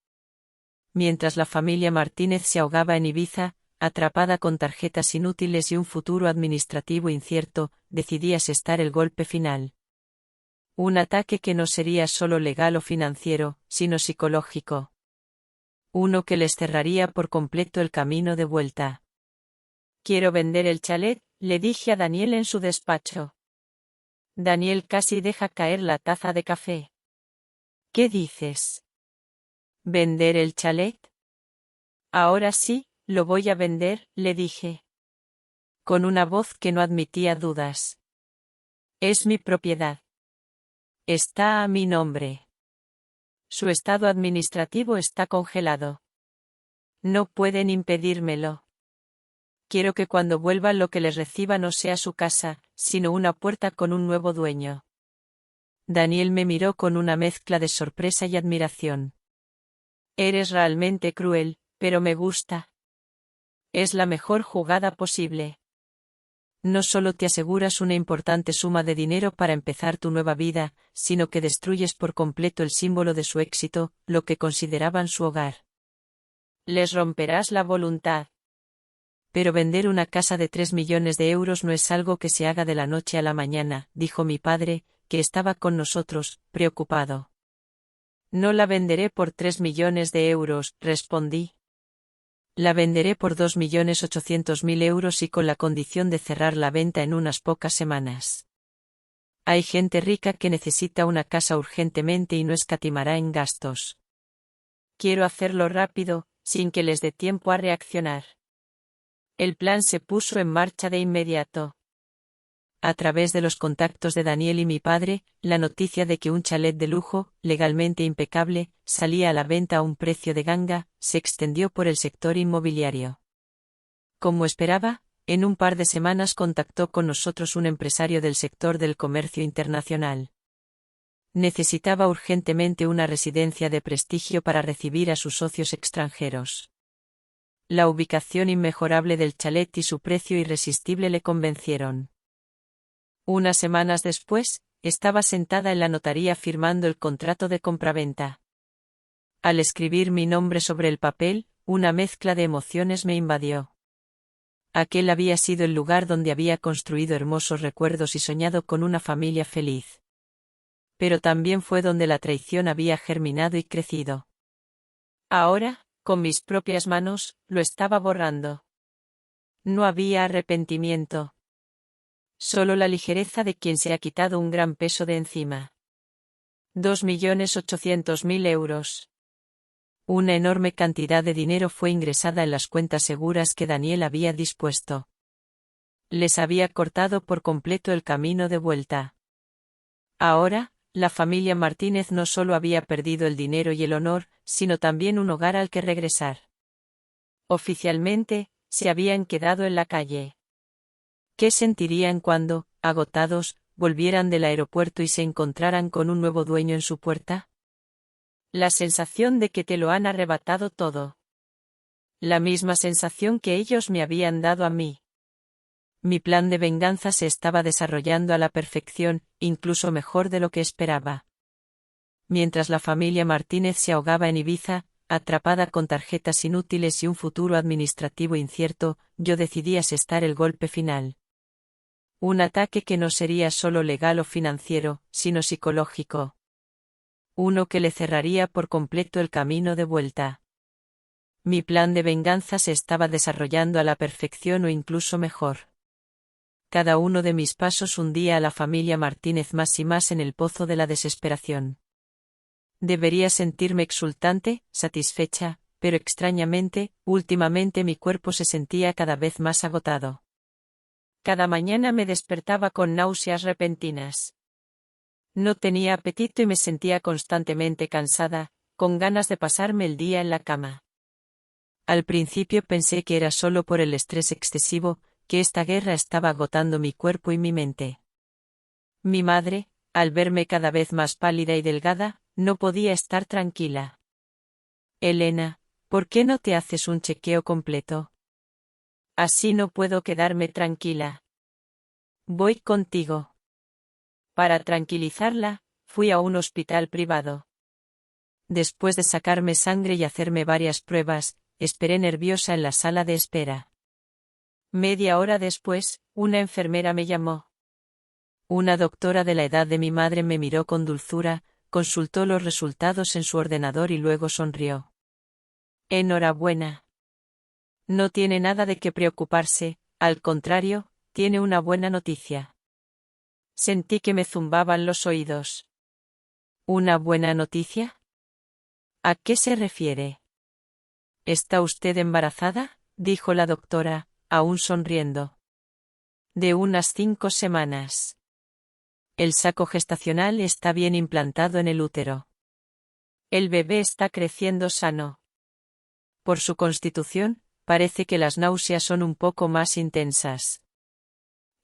Mientras la familia Martínez se ahogaba en Ibiza, atrapada con tarjetas inútiles y un futuro administrativo incierto, decidí asestar el golpe final. Un ataque que no sería solo legal o financiero, sino psicológico. Uno que les cerraría por completo el camino de vuelta. «Quiero vender el chalet», le dije a Daniel en su despacho. Daniel casi deja caer la taza de café. «¿Qué dices? ¿Vender el chalet?» «Ahora sí, lo voy a vender», le dije. Con una voz que no admitía dudas. «Es mi propiedad. Está a mi nombre. Su estado administrativo está congelado. No pueden impedírmelo. Quiero que cuando vuelva lo que les reciba no sea su casa, sino una puerta con un nuevo dueño». Daniel me miró con una mezcla de sorpresa y admiración. «Eres realmente cruel, pero me gusta. Es la mejor jugada posible. No solo te aseguras una importante suma de dinero para empezar tu nueva vida, sino que destruyes por completo el símbolo de su éxito, lo que consideraban su hogar. Les romperás la voluntad. Pero vender una casa de 3 millones de euros no es algo que se haga de la noche a la mañana», dijo mi padre, que estaba con nosotros, preocupado. «No la venderé por 3 millones de euros», respondí. «La venderé por 2.800.000 euros y con la condición de cerrar la venta en unas pocas semanas. Hay gente rica que necesita una casa urgentemente y no escatimará en gastos. Quiero hacerlo rápido, sin que les dé tiempo a reaccionar». El plan se puso en marcha de inmediato. A través de los contactos de Daniel y mi padre, la noticia de que un chalet de lujo, legalmente impecable, salía a la venta a un precio de ganga, se extendió por el sector inmobiliario. Como esperaba, en un par de semanas contactó con nosotros un empresario del sector del comercio internacional. Necesitaba urgentemente una residencia de prestigio para recibir a sus socios extranjeros. La ubicación inmejorable del chalet y su precio irresistible le convencieron. Unas semanas después, estaba sentada en la notaría firmando el contrato de compraventa. Al escribir mi nombre sobre el papel, una mezcla de emociones me invadió. Aquel había sido el lugar donde había construido hermosos recuerdos y soñado con una familia feliz. Pero también fue donde la traición había germinado y crecido. Ahora, con mis propias manos, lo estaba borrando. No había arrepentimiento. Solo la ligereza de quien se ha quitado un gran peso de encima. 2.800.000 euros. Una enorme cantidad de dinero fue ingresada en las cuentas seguras que Daniel había dispuesto. Les había cortado por completo el camino de vuelta. Ahora, la familia Martínez no solo había perdido el dinero y el honor, sino también un hogar al que regresar. Oficialmente, se habían quedado en la calle. ¿Qué sentirían cuando, agotados, volvieran del aeropuerto y se encontraran con un nuevo dueño en su puerta? La sensación de que te lo han arrebatado todo. La misma sensación que ellos me habían dado a mí. Mi plan de venganza se estaba desarrollando a la perfección, incluso mejor de lo que esperaba. Mientras la familia Martínez se ahogaba en Ibiza, atrapada con tarjetas inútiles y un futuro administrativo incierto, yo decidí asestar el golpe final. Un ataque que no sería solo legal o financiero, sino psicológico. Uno que le cerraría por completo el camino de vuelta. Mi plan de venganza se estaba desarrollando a la perfección o incluso mejor. Cada uno de mis pasos hundía a la familia Martínez más y más en el pozo de la desesperación. Debería sentirme exultante, satisfecha, pero extrañamente, últimamente mi cuerpo se sentía cada vez más agotado. Cada mañana me despertaba con náuseas repentinas. No tenía apetito y me sentía constantemente cansada, con ganas de pasarme el día en la cama. Al principio pensé que era solo por el estrés excesivo, que esta guerra estaba agotando mi cuerpo y mi mente. Mi madre, al verme cada vez más pálida y delgada, no podía estar tranquila. «Elena, ¿Por qué no te haces un chequeo completo? Así no puedo quedarme tranquila. Voy contigo. Para tranquilizarla, fui a un hospital privado. Después de sacarme sangre y hacerme varias pruebas, esperé nerviosa en la sala de espera. Media hora después, una enfermera me llamó. Una doctora de la edad de mi madre me miró con dulzura, consultó los resultados en su ordenador y luego sonrió. Enhorabuena. No tiene nada de qué preocuparse, al contrario, tiene una buena noticia. Sentí que me zumbaban los oídos. ¿Una buena noticia? ¿A qué se refiere? ¿Está usted embarazada?, dijo la doctora, aún sonriendo. De unas 5 semanas. El saco gestacional está bien implantado en el útero. El bebé está creciendo sano. Por su constitución, parece que las náuseas son un poco más intensas.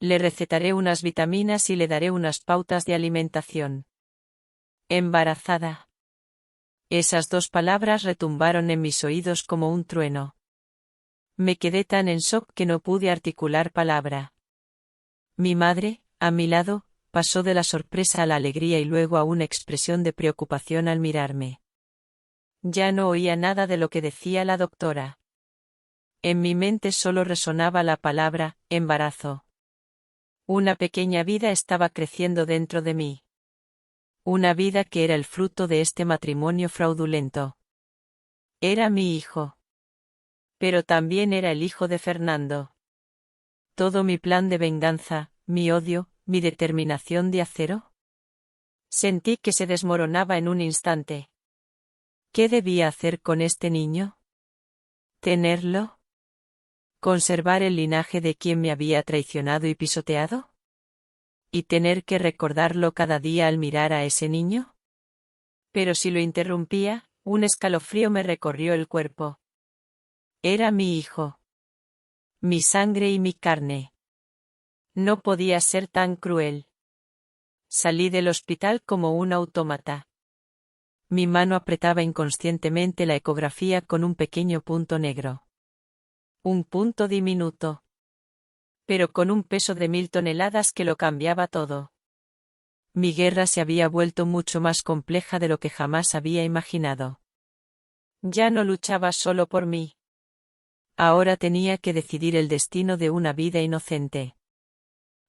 Le recetaré unas vitaminas y le daré unas pautas de alimentación. Embarazada. Esas 2 palabras retumbaron en mis oídos como un trueno. Me quedé tan en shock que no pude articular palabra. Mi madre, a mi lado, pasó de la sorpresa a la alegría y luego a una expresión de preocupación al mirarme. Ya no oía nada de lo que decía la doctora. En mi mente solo resonaba la palabra embarazo. Una pequeña vida estaba creciendo dentro de mí. Una vida que era el fruto de este matrimonio fraudulento. Era mi hijo. Pero también era el hijo de Fernando. Todo mi plan de venganza, mi odio, mi determinación de acero. Sentí que se desmoronaba en un instante. ¿Qué debía hacer con este niño? ¿Tenerlo? ¿Conservar el linaje de quien me había traicionado y pisoteado? ¿Y tener que recordarlo cada día al mirar a ese niño? Pero si lo interrumpía, un escalofrío me recorrió el cuerpo. Era mi hijo. Mi sangre y mi carne. No podía ser tan cruel. Salí del hospital como un autómata. Mi mano apretaba inconscientemente la ecografía con un pequeño punto negro. Un punto diminuto. Pero con un peso de 1000 toneladas que lo cambiaba todo. Mi guerra se había vuelto mucho más compleja de lo que jamás había imaginado. Ya no luchaba solo por mí. Ahora tenía que decidir el destino de una vida inocente.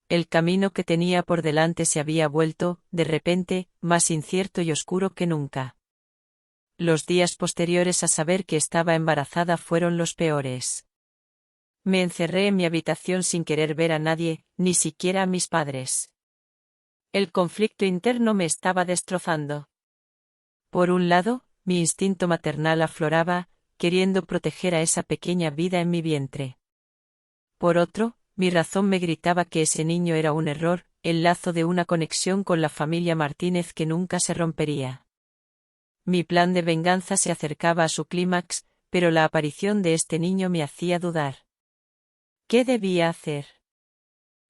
El camino que tenía por delante se había vuelto, de repente, más incierto y oscuro que nunca. Los días posteriores a saber que estaba embarazada fueron los peores. Me encerré en mi habitación sin querer ver a nadie, ni siquiera a mis padres. El conflicto interno me estaba destrozando. Por un lado, mi instinto maternal afloraba, queriendo proteger a esa pequeña vida en mi vientre. Por otro, mi razón me gritaba que ese niño era un error, el lazo de una conexión con la familia Martínez que nunca se rompería. Mi plan de venganza se acercaba a su clímax, pero la aparición de este niño me hacía dudar. ¿Qué debía hacer?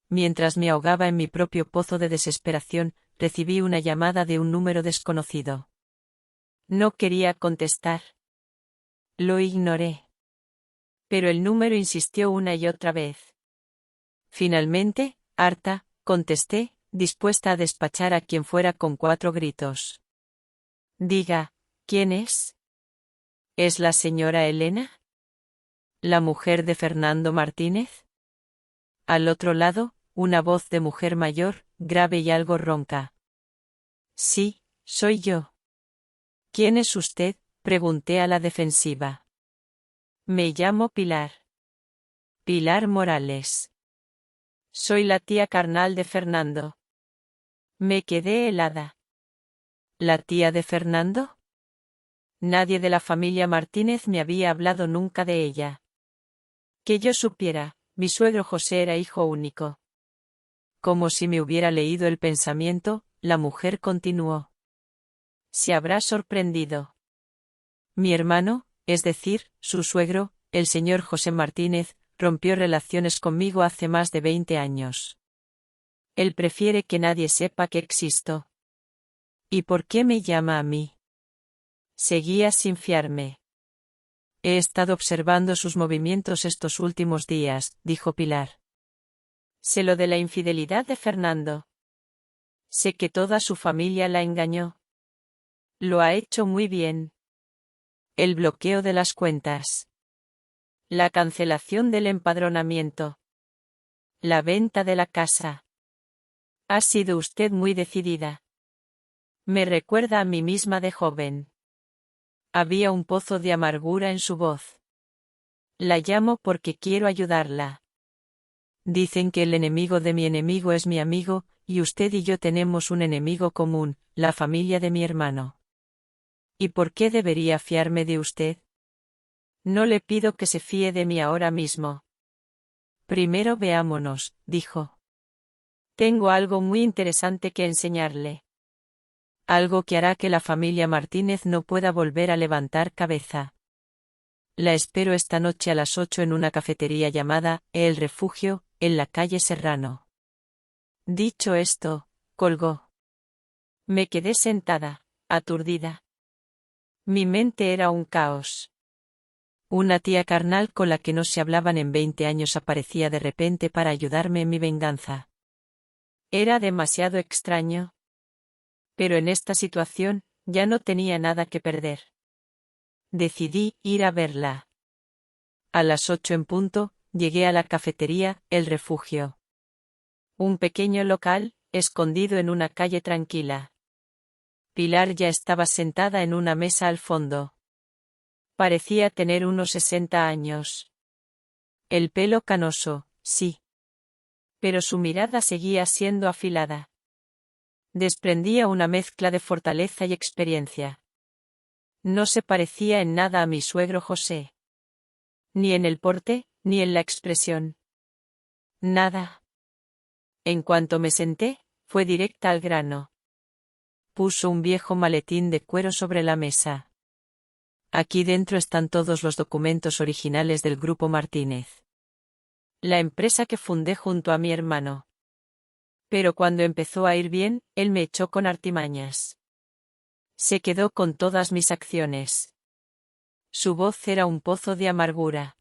Mientras me ahogaba en mi propio pozo de desesperación, recibí una llamada de un número desconocido. No quería contestar. Lo ignoré. Pero el número insistió una y otra vez. Finalmente, harta, contesté, dispuesta a despachar a quien fuera con 4 gritos. Diga, ¿quién es? ¿Es la señora Elena? ¿La mujer de Fernando Martínez? Al otro lado, una voz de mujer mayor, grave y algo ronca. Sí, soy yo. ¿Quién es usted?, pregunté a la defensiva. Me llamo Pilar. Pilar Morales. Soy la tía carnal de Fernando. Me quedé helada. ¿La tía de Fernando? Nadie de la familia Martínez me había hablado nunca de ella. Que yo supiera, mi suegro José era hijo único. Como si me hubiera leído el pensamiento, la mujer continuó. Se habrá sorprendido. Mi hermano, es decir, su suegro, el señor José Martínez, rompió relaciones conmigo hace más de 20 años. Él prefiere que nadie sepa que existo. ¿Y por qué me llama a mí? Seguía sin fiarme. He estado observando sus movimientos estos últimos días, dijo Pilar. Sé lo de la infidelidad de Fernando. Sé que toda su familia la engañó. Lo ha hecho muy bien. El bloqueo de las cuentas. La cancelación del empadronamiento. La venta de la casa. Ha sido usted muy decidida. Me recuerda a mí misma de joven. Había un pozo de amargura en su voz. La llamo porque quiero ayudarla. Dicen que el enemigo de mi enemigo es mi amigo, y usted y yo tenemos un enemigo común, la familia de mi hermano. ¿Y por qué debería fiarme de usted? No le pido que se fíe de mí ahora mismo. Primero veámonos, dijo. Tengo algo muy interesante que enseñarle. Algo que hará que la familia Martínez no pueda volver a levantar cabeza. La espero esta noche a las 8 en una cafetería llamada El Refugio, en la calle Serrano. Dicho esto, colgó. Me quedé sentada, aturdida. Mi mente era un caos. Una tía carnal con la que no se hablaban en 20 años aparecía de repente para ayudarme en mi venganza. Era demasiado extraño. Pero en esta situación, ya no tenía nada que perder. Decidí ir a verla. A las 8 en punto, llegué a la cafetería, El Refugio. Un pequeño local, escondido en una calle tranquila. Pilar ya estaba sentada en una mesa al fondo. Parecía tener unos 60 años. El pelo canoso, sí. Pero su mirada seguía siendo afilada. Desprendía una mezcla de fortaleza y experiencia. No se parecía en nada a mi suegro José. Ni en el porte, ni en la expresión. Nada. En cuanto me senté, fue directa al grano. Puso un viejo maletín de cuero sobre la mesa. Aquí dentro están todos los documentos originales del Grupo Martínez. La empresa que fundé junto a mi hermano. Pero cuando empezó a ir bien, él me echó con artimañas. Se quedó con todas mis acciones. Su voz era un pozo de amargura.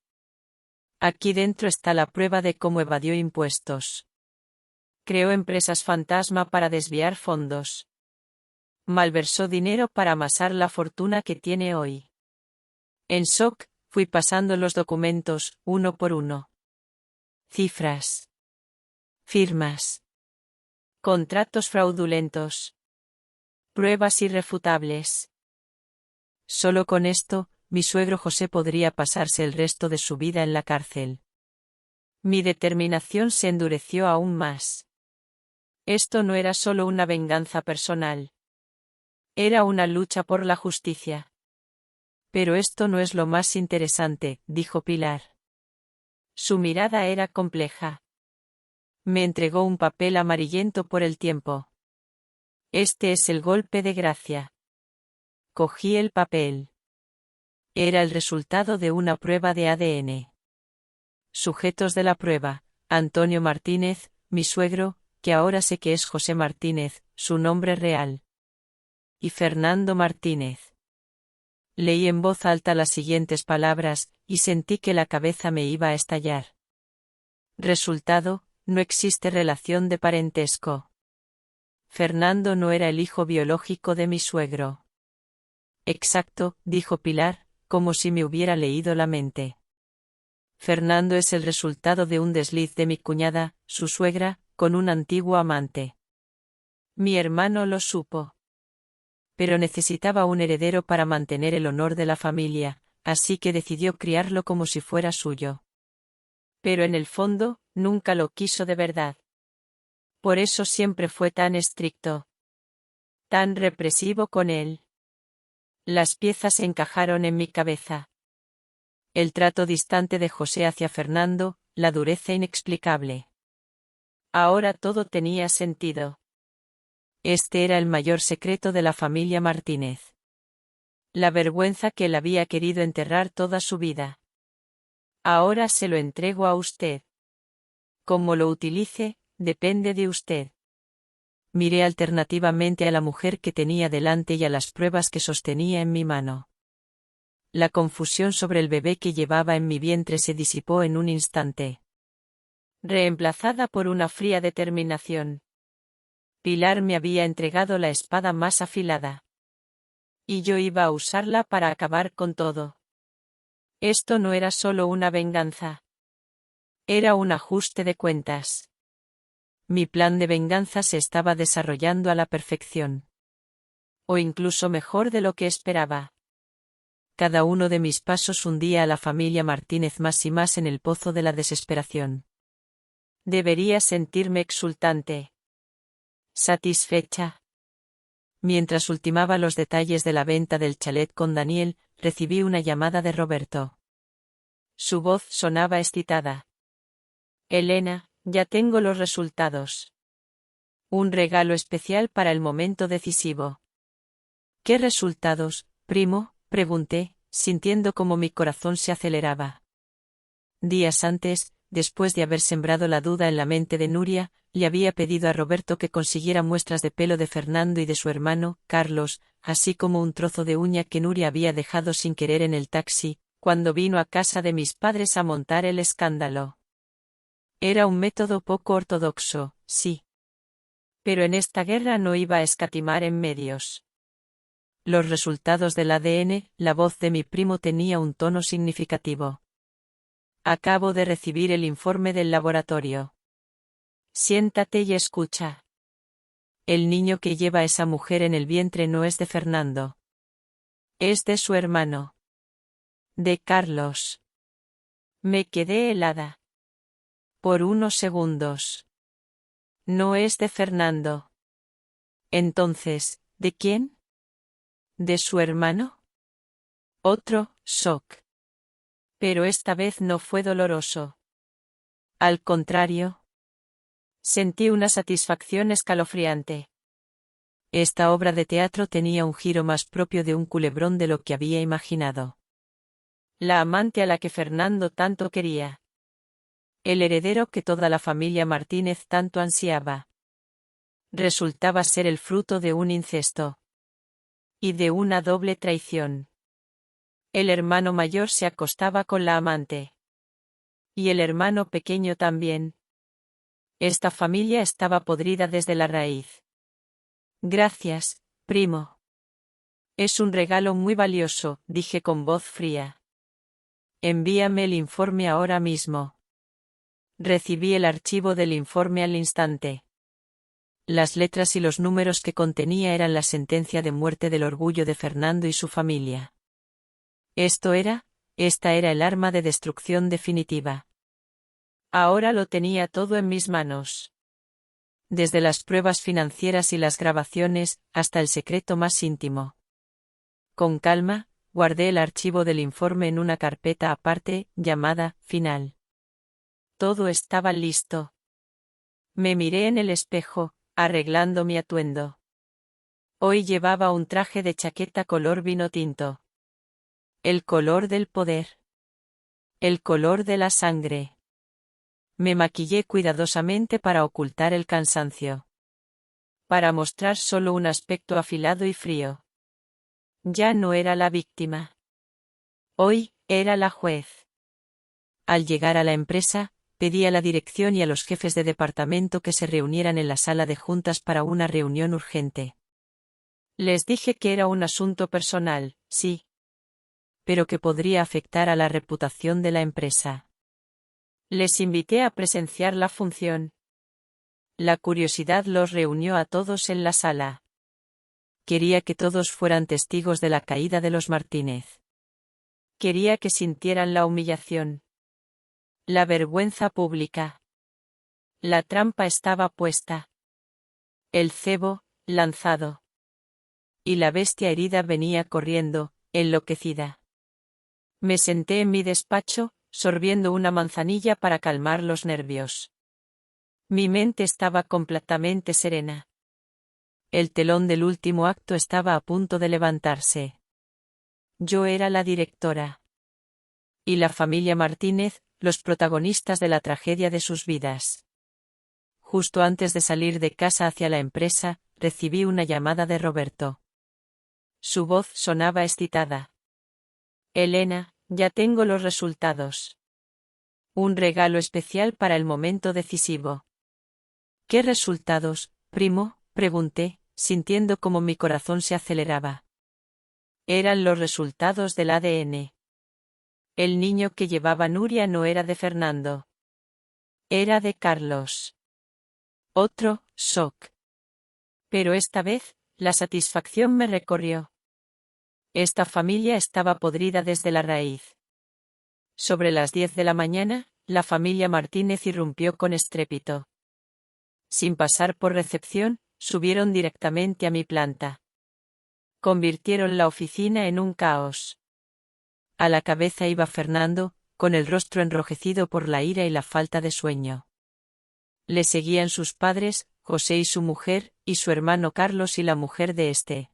Aquí dentro está la prueba de cómo evadió impuestos. Creó empresas fantasma para desviar fondos. Malversó dinero para amasar la fortuna que tiene hoy. En shock, fui pasando los documentos, uno por uno. Cifras. Firmas. Contratos fraudulentos. Pruebas irrefutables. Solo con esto, mi suegro José podría pasarse el resto de su vida en la cárcel. Mi determinación se endureció aún más. Esto no era solo una venganza personal. Era una lucha por la justicia. Pero esto no es lo más interesante, dijo Pilar. Su mirada era compleja. Me entregó un papel amarillento por el tiempo. Este es el golpe de gracia. Cogí el papel. Era el resultado de una prueba de ADN. Sujetos de la prueba: Antonio Martínez, mi suegro, que ahora sé que es José Martínez, su nombre real. Y Fernando Martínez. Leí en voz alta las siguientes palabras, y sentí que la cabeza me iba a estallar. Resultado: no existe relación de parentesco. Fernando no era el hijo biológico de mi suegro. Exacto, dijo Pilar, como si me hubiera leído la mente. Fernando es el resultado de un desliz de mi cuñada, su suegra, con un antiguo amante. Mi hermano lo supo. Pero necesitaba un heredero para mantener el honor de la familia, así que decidió criarlo como si fuera suyo. Pero en el fondo, nunca lo quiso de verdad. Por eso siempre fue tan estricto. Tan represivo con él. Las piezas encajaron en mi cabeza. El trato distante de José hacia Fernando, la dureza inexplicable. Ahora todo tenía sentido. Este era el mayor secreto de la familia Martínez. La vergüenza que él había querido enterrar toda su vida. Ahora se lo entrego a usted. Cómo lo utilice, depende de usted. Miré alternativamente a la mujer que tenía delante y a las pruebas que sostenía en mi mano. La confusión sobre el bebé que llevaba en mi vientre se disipó en un instante, reemplazada por una fría determinación. Pilar me había entregado la espada más afilada. Y yo iba a usarla para acabar con todo. Esto no era solo una venganza. Era un ajuste de cuentas. Mi plan de venganza se estaba desarrollando a la perfección. O incluso mejor de lo que esperaba. Cada uno de mis pasos hundía a la familia Martínez más y más en el pozo de la desesperación. Debería sentirme exultante. Satisfecha. Mientras ultimaba los detalles de la venta del chalet con Daniel, recibí una llamada de Roberto. Su voz sonaba excitada. Elena, ya tengo los resultados. Un regalo especial para el momento decisivo. ¿Qué resultados, primo?, pregunté, sintiendo como mi corazón se aceleraba. Días antes, después de haber sembrado la duda en la mente de Nuria, le había pedido a Roberto que consiguiera muestras de pelo de Fernando y de su hermano, Carlos, así como un trozo de uña que Nuria había dejado sin querer en el taxi, cuando vino a casa de mis padres a montar el escándalo. Era un método poco ortodoxo, sí. Pero en esta guerra no iba a escatimar en medios. Los resultados del ADN, la voz de mi primo tenía un tono significativo. Acabo de recibir el informe del laboratorio. Siéntate y escucha. El niño que lleva esa mujer en el vientre no es de Fernando. Es de su hermano. De Carlos. Me quedé helada. Por unos segundos. No es de Fernando. Entonces, ¿de quién? ¿De su hermano? Otro shock. Pero esta vez no fue doloroso. Al contrario. Sentí una satisfacción escalofriante. Esta obra de teatro tenía un giro más propio de un culebrón de lo que había imaginado. La amante a la que Fernando tanto quería. El heredero que toda la familia Martínez tanto ansiaba. Resultaba ser el fruto de un incesto. Y de una doble traición. El hermano mayor se acostaba con la amante. Y el hermano pequeño también. Esta familia estaba podrida desde la raíz. Gracias, primo. Es un regalo muy valioso, dije con voz fría. Envíame el informe ahora mismo. Recibí el archivo del informe al instante. Las letras y los números que contenía eran la sentencia de muerte del orgullo de Fernando y su familia. Esta era el arma de destrucción definitiva. Ahora lo tenía todo en mis manos. Desde las pruebas financieras y las grabaciones, hasta el secreto más íntimo. Con calma, guardé el archivo del informe en una carpeta aparte, llamada Final. Todo estaba listo. Me miré en el espejo, arreglando mi atuendo. Hoy llevaba un traje de chaqueta color vino tinto. El color del poder. El color de la sangre. Me maquillé cuidadosamente para ocultar el cansancio. Para mostrar solo un aspecto afilado y frío. Ya no era la víctima. Hoy, era la juez. Al llegar a la empresa, pedí a la dirección y a los jefes de departamento que se reunieran en la sala de juntas para una reunión urgente. Les dije que era un asunto personal, sí. Pero que podría afectar a la reputación de la empresa. Les invité a presenciar la función. La curiosidad los reunió a todos en la sala. Quería que todos fueran testigos de la caída de los Martínez. Quería que sintieran la humillación. La vergüenza pública. La trampa estaba puesta. El cebo, lanzado. Y la bestia herida venía corriendo, enloquecida. Me senté en mi despacho, sorbiendo una manzanilla para calmar los nervios. Mi mente estaba completamente serena. El telón del último acto estaba a punto de levantarse. Yo era la directora. Y la familia Martínez, los protagonistas de la tragedia de sus vidas. Justo antes de salir de casa hacia la empresa, recibí una llamada de Roberto. Su voz sonaba excitada. Elena, ya tengo los resultados. Un regalo especial para el momento decisivo. ¿Qué resultados, primo?, pregunté, sintiendo como mi corazón se aceleraba. Eran los resultados del ADN. El niño que llevaba Nuria no era de Fernando. Era de Carlos. Otro shock. Pero esta vez, la satisfacción me recorrió. Esta familia estaba podrida desde la raíz. Sobre las 10 de la mañana, la familia Martínez irrumpió con estrépito. Sin pasar por recepción, subieron directamente a mi planta. Convirtieron la oficina en un caos. A la cabeza iba Fernando, con el rostro enrojecido por la ira y la falta de sueño. Le seguían sus padres, José y su mujer, y su hermano Carlos y la mujer de este.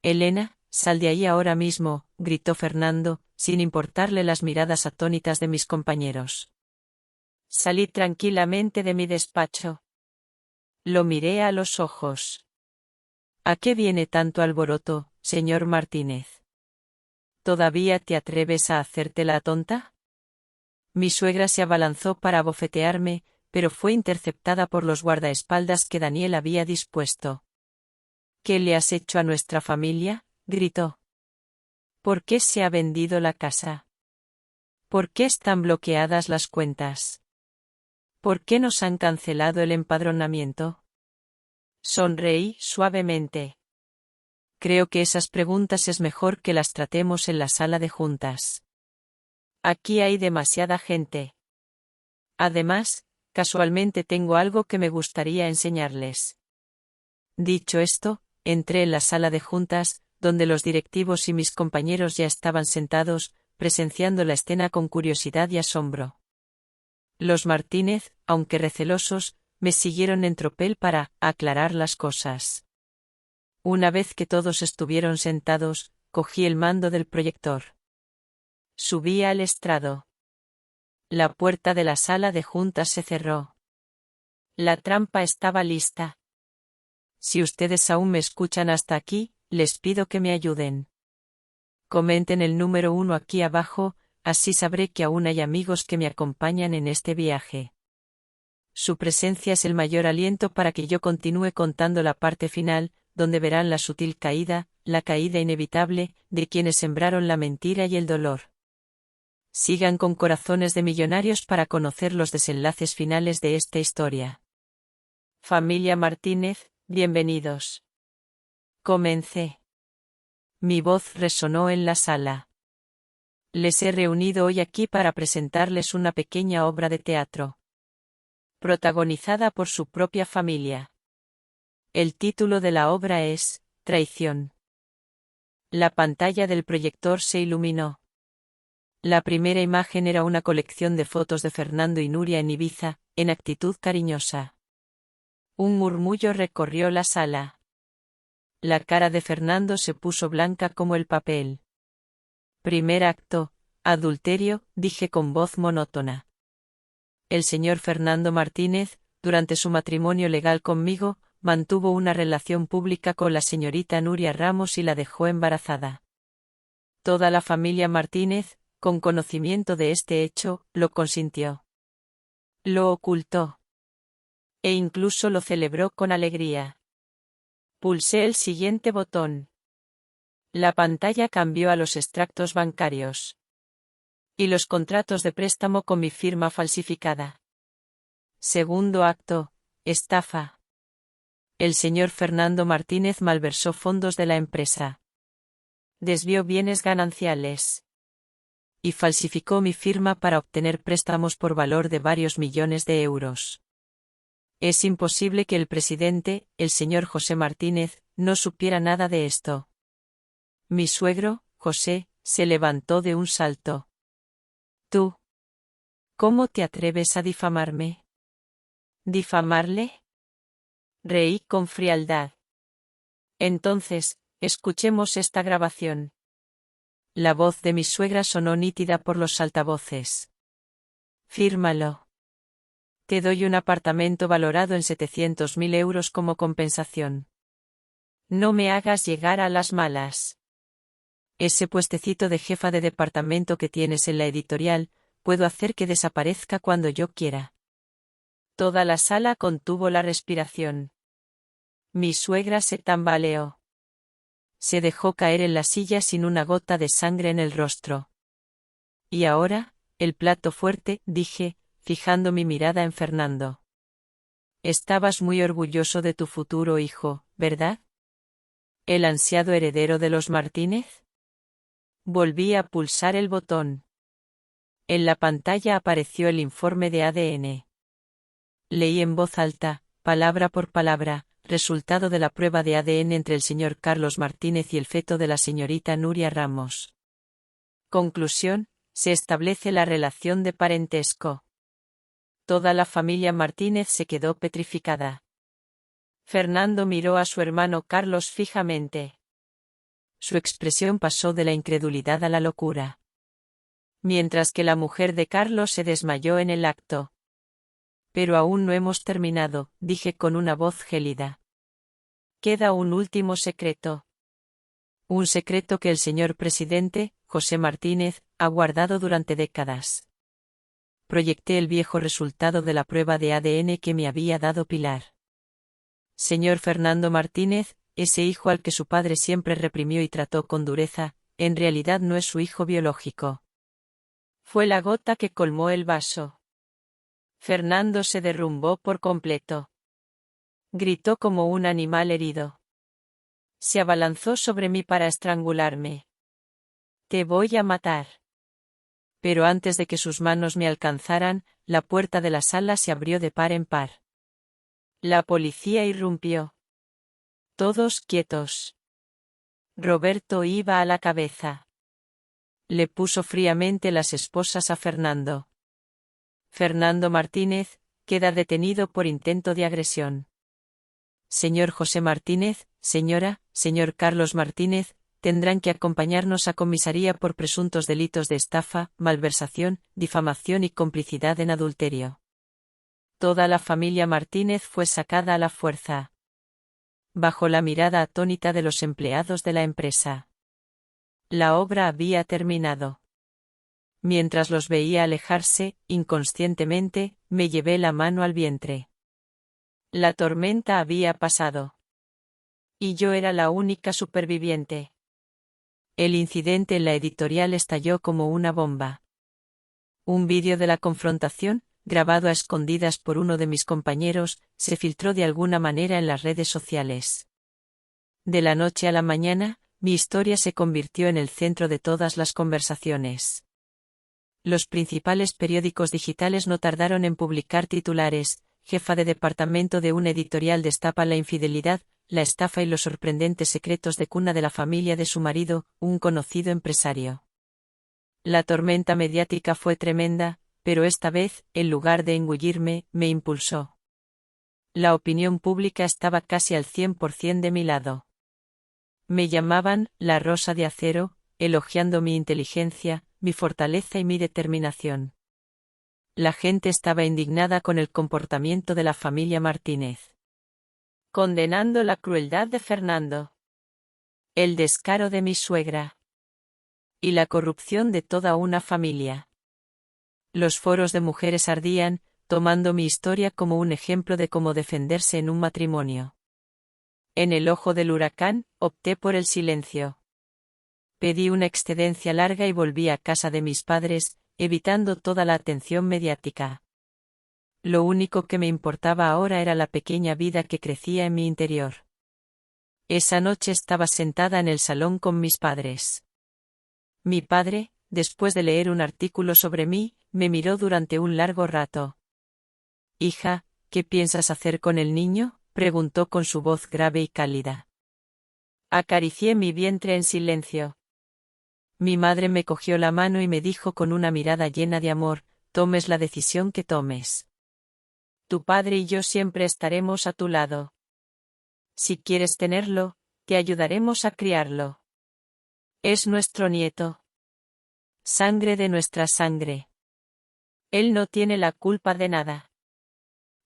Elena, sal de ahí ahora mismo, gritó Fernando, sin importarle las miradas atónitas de mis compañeros. Salí tranquilamente de mi despacho. Lo miré a los ojos. ¿A qué viene tanto alboroto, señor Martínez? ¿Todavía te atreves a hacerte la tonta? Mi suegra se abalanzó para abofetearme, pero fue interceptada por los guardaespaldas que Daniel había dispuesto. ¿Qué le has hecho a nuestra familia?, gritó. ¿Por qué se ha vendido la casa? ¿Por qué están bloqueadas las cuentas? ¿Por qué nos han cancelado el empadronamiento? Sonreí suavemente. Creo que esas preguntas es mejor que las tratemos en la sala de juntas. Aquí hay demasiada gente. Además, casualmente tengo algo que me gustaría enseñarles. Dicho esto, entré en la sala de juntas, donde los directivos y mis compañeros ya estaban sentados, presenciando la escena con curiosidad y asombro. Los Martínez, aunque recelosos, me siguieron en tropel para aclarar las cosas. Una vez que todos estuvieron sentados, cogí el mando del proyector. Subí al estrado. La puerta de la sala de juntas se cerró. La trampa estaba lista. Si ustedes aún me escuchan hasta aquí, les pido que me ayuden. Comenten el número 1 aquí abajo, así sabré que aún hay amigos que me acompañan en este viaje. Su presencia es el mayor aliento para que yo continúe contando la parte final, donde verán la sutil caída, la caída inevitable, de quienes sembraron la mentira y el dolor. Sigan con Corazones de Millonarios para conocer los desenlaces finales de esta historia. Familia Martínez, bienvenidos. Comencé. Mi voz resonó en la sala. Les he reunido hoy aquí para presentarles una pequeña obra de teatro. Protagonizada por su propia familia. El título de la obra es Traición. La pantalla del proyector se iluminó. La primera imagen era una colección de fotos de Fernando y Nuria en Ibiza, en actitud cariñosa. Un murmullo recorrió la sala. La cara de Fernando se puso blanca como el papel. Primer acto, adulterio, dije con voz monótona. El señor Fernando Martínez, durante su matrimonio legal conmigo, mantuvo una relación pública con la señorita Nuria Ramos y la dejó embarazada. Toda la familia Martínez, con conocimiento de este hecho, lo consintió. Lo ocultó. E incluso lo celebró con alegría. Pulsé el siguiente botón. La pantalla cambió a los extractos bancarios. Y los contratos de préstamo con mi firma falsificada. Segundo acto, estafa. El señor Fernando Martínez malversó fondos de la empresa. Desvió bienes gananciales. Y falsificó mi firma para obtener préstamos por valor de varios millones de euros. Es imposible que el presidente, el señor José Martínez, no supiera nada de esto. Mi suegro, José, se levantó de un salto. ¿Tú? ¿Cómo te atreves a difamarme? ¿Difamarle? Reí con frialdad. Entonces, escuchemos esta grabación. La voz de mi suegra sonó nítida por los altavoces. Fírmalo. Te doy un apartamento valorado en 700.000 euros como compensación. No me hagas llegar a las malas. Ese puestecito de jefa de departamento que tienes en la editorial, puedo hacer que desaparezca cuando yo quiera. Toda la sala contuvo la respiración. Mi suegra se tambaleó. Se dejó caer en la silla sin una gota de sangre en el rostro. Y ahora, el plato fuerte, dije, fijando mi mirada en Fernando. Estabas muy orgulloso de tu futuro hijo, ¿verdad? ¿El ansiado heredero de los Martínez? Volví a pulsar el botón. En la pantalla apareció el informe de ADN. Leí en voz alta, palabra por palabra, resultado de la prueba de ADN entre el señor Carlos Martínez y el feto de la señorita Nuria Ramos. Conclusión, se establece la relación de parentesco. Toda la familia Martínez se quedó petrificada. Fernando miró a su hermano Carlos fijamente. Su expresión pasó de la incredulidad a la locura. Mientras que la mujer de Carlos se desmayó en el acto. Pero aún no hemos terminado, dije con una voz gélida. Queda un último secreto. Un secreto que el señor presidente, José Martínez, ha guardado durante décadas. Proyecté el viejo resultado de la prueba de ADN que me había dado Pilar. Señor Fernando Martínez, ese hijo al que su padre siempre reprimió y trató con dureza, en realidad no es su hijo biológico. Fue la gota que colmó el vaso. Fernando se derrumbó por completo. Gritó como un animal herido. Se abalanzó sobre mí para estrangularme. Te voy a matar. Pero antes de que sus manos me alcanzaran, la puerta de la sala se abrió de par en par. La policía irrumpió. Todos quietos. Roberto iba a la cabeza. Le puso fríamente las esposas a Fernando. Fernando Martínez, queda detenido por intento de agresión. Señor José Martínez, señor Carlos Martínez, tendrán que acompañarnos a comisaría por presuntos delitos de estafa, malversación, difamación y complicidad en adulterio. Toda la familia Martínez fue sacada a la fuerza. Bajo la mirada atónita de los empleados de la empresa. La obra había terminado. Mientras los veía alejarse, inconscientemente, me llevé la mano al vientre. La tormenta había pasado. Y yo era la única superviviente. El incidente en la editorial estalló como una bomba. Un vídeo de la confrontación, grabado a escondidas por uno de mis compañeros, se filtró de alguna manera en las redes sociales. De la noche a la mañana, mi historia se convirtió en el centro de todas las conversaciones. Los principales periódicos digitales no tardaron en publicar titulares: jefa de departamento de una editorial destapa la infidelidad, la estafa y los sorprendentes secretos de cuna de la familia de su marido, un conocido empresario. La tormenta mediática fue tremenda, pero esta vez, en lugar de engullirme, me impulsó. La opinión pública estaba casi al 100% de mi lado. Me llamaban la Rosa de Acero, elogiando mi inteligencia, mi fortaleza y mi determinación. La gente estaba indignada con el comportamiento de la familia Martínez. Condenando la crueldad de Fernando. El descaro de mi suegra. Y la corrupción de toda una familia. Los foros de mujeres ardían, tomando mi historia como un ejemplo de cómo defenderse en un matrimonio. En el ojo del huracán, opté por el silencio. Pedí una excedencia larga y volví a casa de mis padres, evitando toda la atención mediática. Lo único que me importaba ahora era la pequeña vida que crecía en mi interior. Esa noche estaba sentada en el salón con mis padres. Mi padre, después de leer un artículo sobre mí, me miró durante un largo rato. «Hija, ¿qué piensas hacer con el niño?», preguntó con su voz grave y cálida. Acaricié mi vientre en silencio. Mi madre me cogió la mano y me dijo con una mirada llena de amor: «Tomes la decisión que tomes. Tu padre y yo siempre estaremos a tu lado. Si quieres tenerlo, te ayudaremos a criarlo. Es nuestro nieto. Sangre de nuestra sangre. Él no tiene la culpa de nada».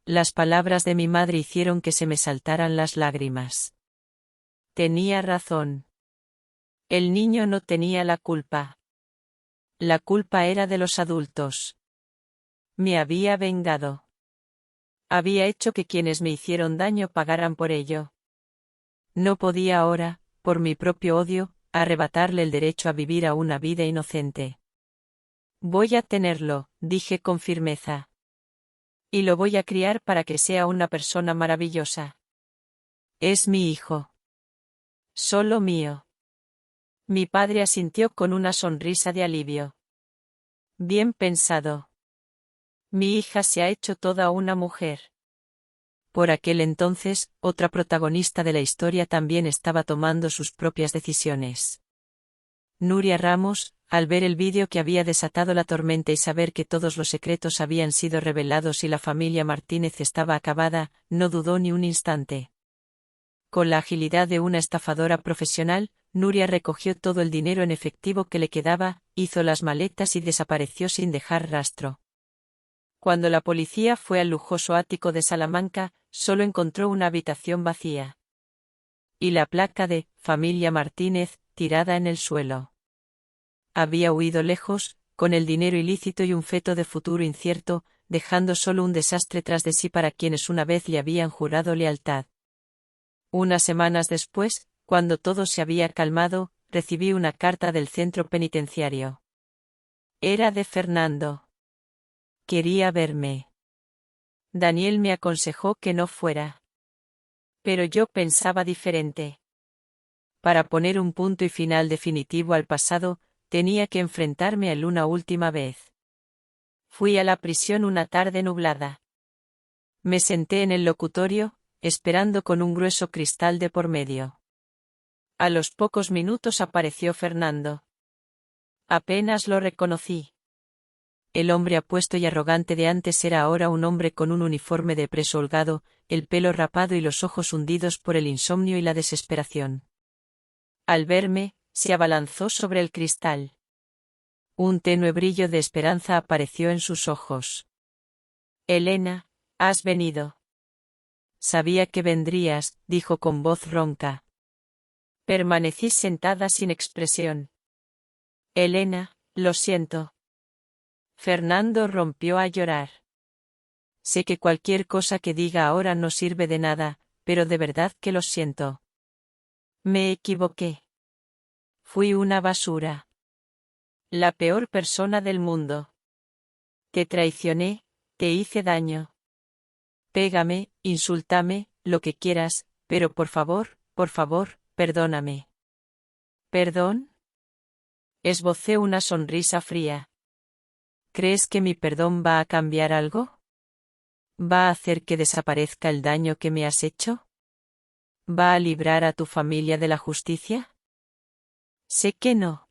Las palabras de mi madre hicieron que se me saltaran las lágrimas. Tenía razón. El niño no tenía la culpa. La culpa era de los adultos. Me había vengado. Había hecho que quienes me hicieron daño pagaran por ello. No podía ahora, por mi propio odio, arrebatarle el derecho a vivir a una vida inocente. Voy a tenerlo, dije con firmeza. Y lo voy a criar para que sea una persona maravillosa. Es mi hijo. Solo mío. Mi padre asintió con una sonrisa de alivio. Bien pensado. Mi hija se ha hecho toda una mujer. Por aquel entonces, otra protagonista de la historia también estaba tomando sus propias decisiones. Nuria Ramos, al ver el vídeo que había desatado la tormenta y saber que todos los secretos habían sido revelados y la familia Martínez estaba acabada, no dudó ni un instante. Con la agilidad de una estafadora profesional, Nuria recogió todo el dinero en efectivo que le quedaba, hizo las maletas y desapareció sin dejar rastro. Cuando la policía fue al lujoso ático de Salamanca, solo encontró una habitación vacía. Y la placa de «Familia Martínez», tirada en el suelo. Había huido lejos, con el dinero ilícito y un feto de futuro incierto, dejando solo un desastre tras de sí para quienes una vez le habían jurado lealtad. Unas semanas después, cuando todo se había calmado, recibí una carta del centro penitenciario. Era de Fernando. Quería verme. Daniel me aconsejó que no fuera. Pero yo pensaba diferente. Para poner un punto y final definitivo al pasado, tenía que enfrentarme a él una última vez. Fui a la prisión una tarde nublada. Me senté en el locutorio, esperando con un grueso cristal de por medio. A los pocos minutos apareció Fernando. Apenas lo reconocí. El hombre apuesto y arrogante de antes era ahora un hombre con un uniforme de preso holgado, el pelo rapado y los ojos hundidos por el insomnio y la desesperación. Al verme, se abalanzó sobre el cristal. Un tenue brillo de esperanza apareció en sus ojos. Elena, has venido. Sabía que vendrías, dijo con voz ronca. Permanecí sentada sin expresión. Elena, lo siento. Fernando rompió a llorar. Sé que cualquier cosa que diga ahora no sirve de nada, pero de verdad que lo siento. Me equivoqué. Fui una basura. La peor persona del mundo. Te traicioné, te hice daño. Pégame, insúltame, lo que quieras, pero por favor, perdóname. ¿Perdón? Esbocé una sonrisa fría. ¿Crees que mi perdón va a cambiar algo? ¿Va a hacer que desaparezca el daño que me has hecho? ¿Va a librar a tu familia de la justicia? Sé que no.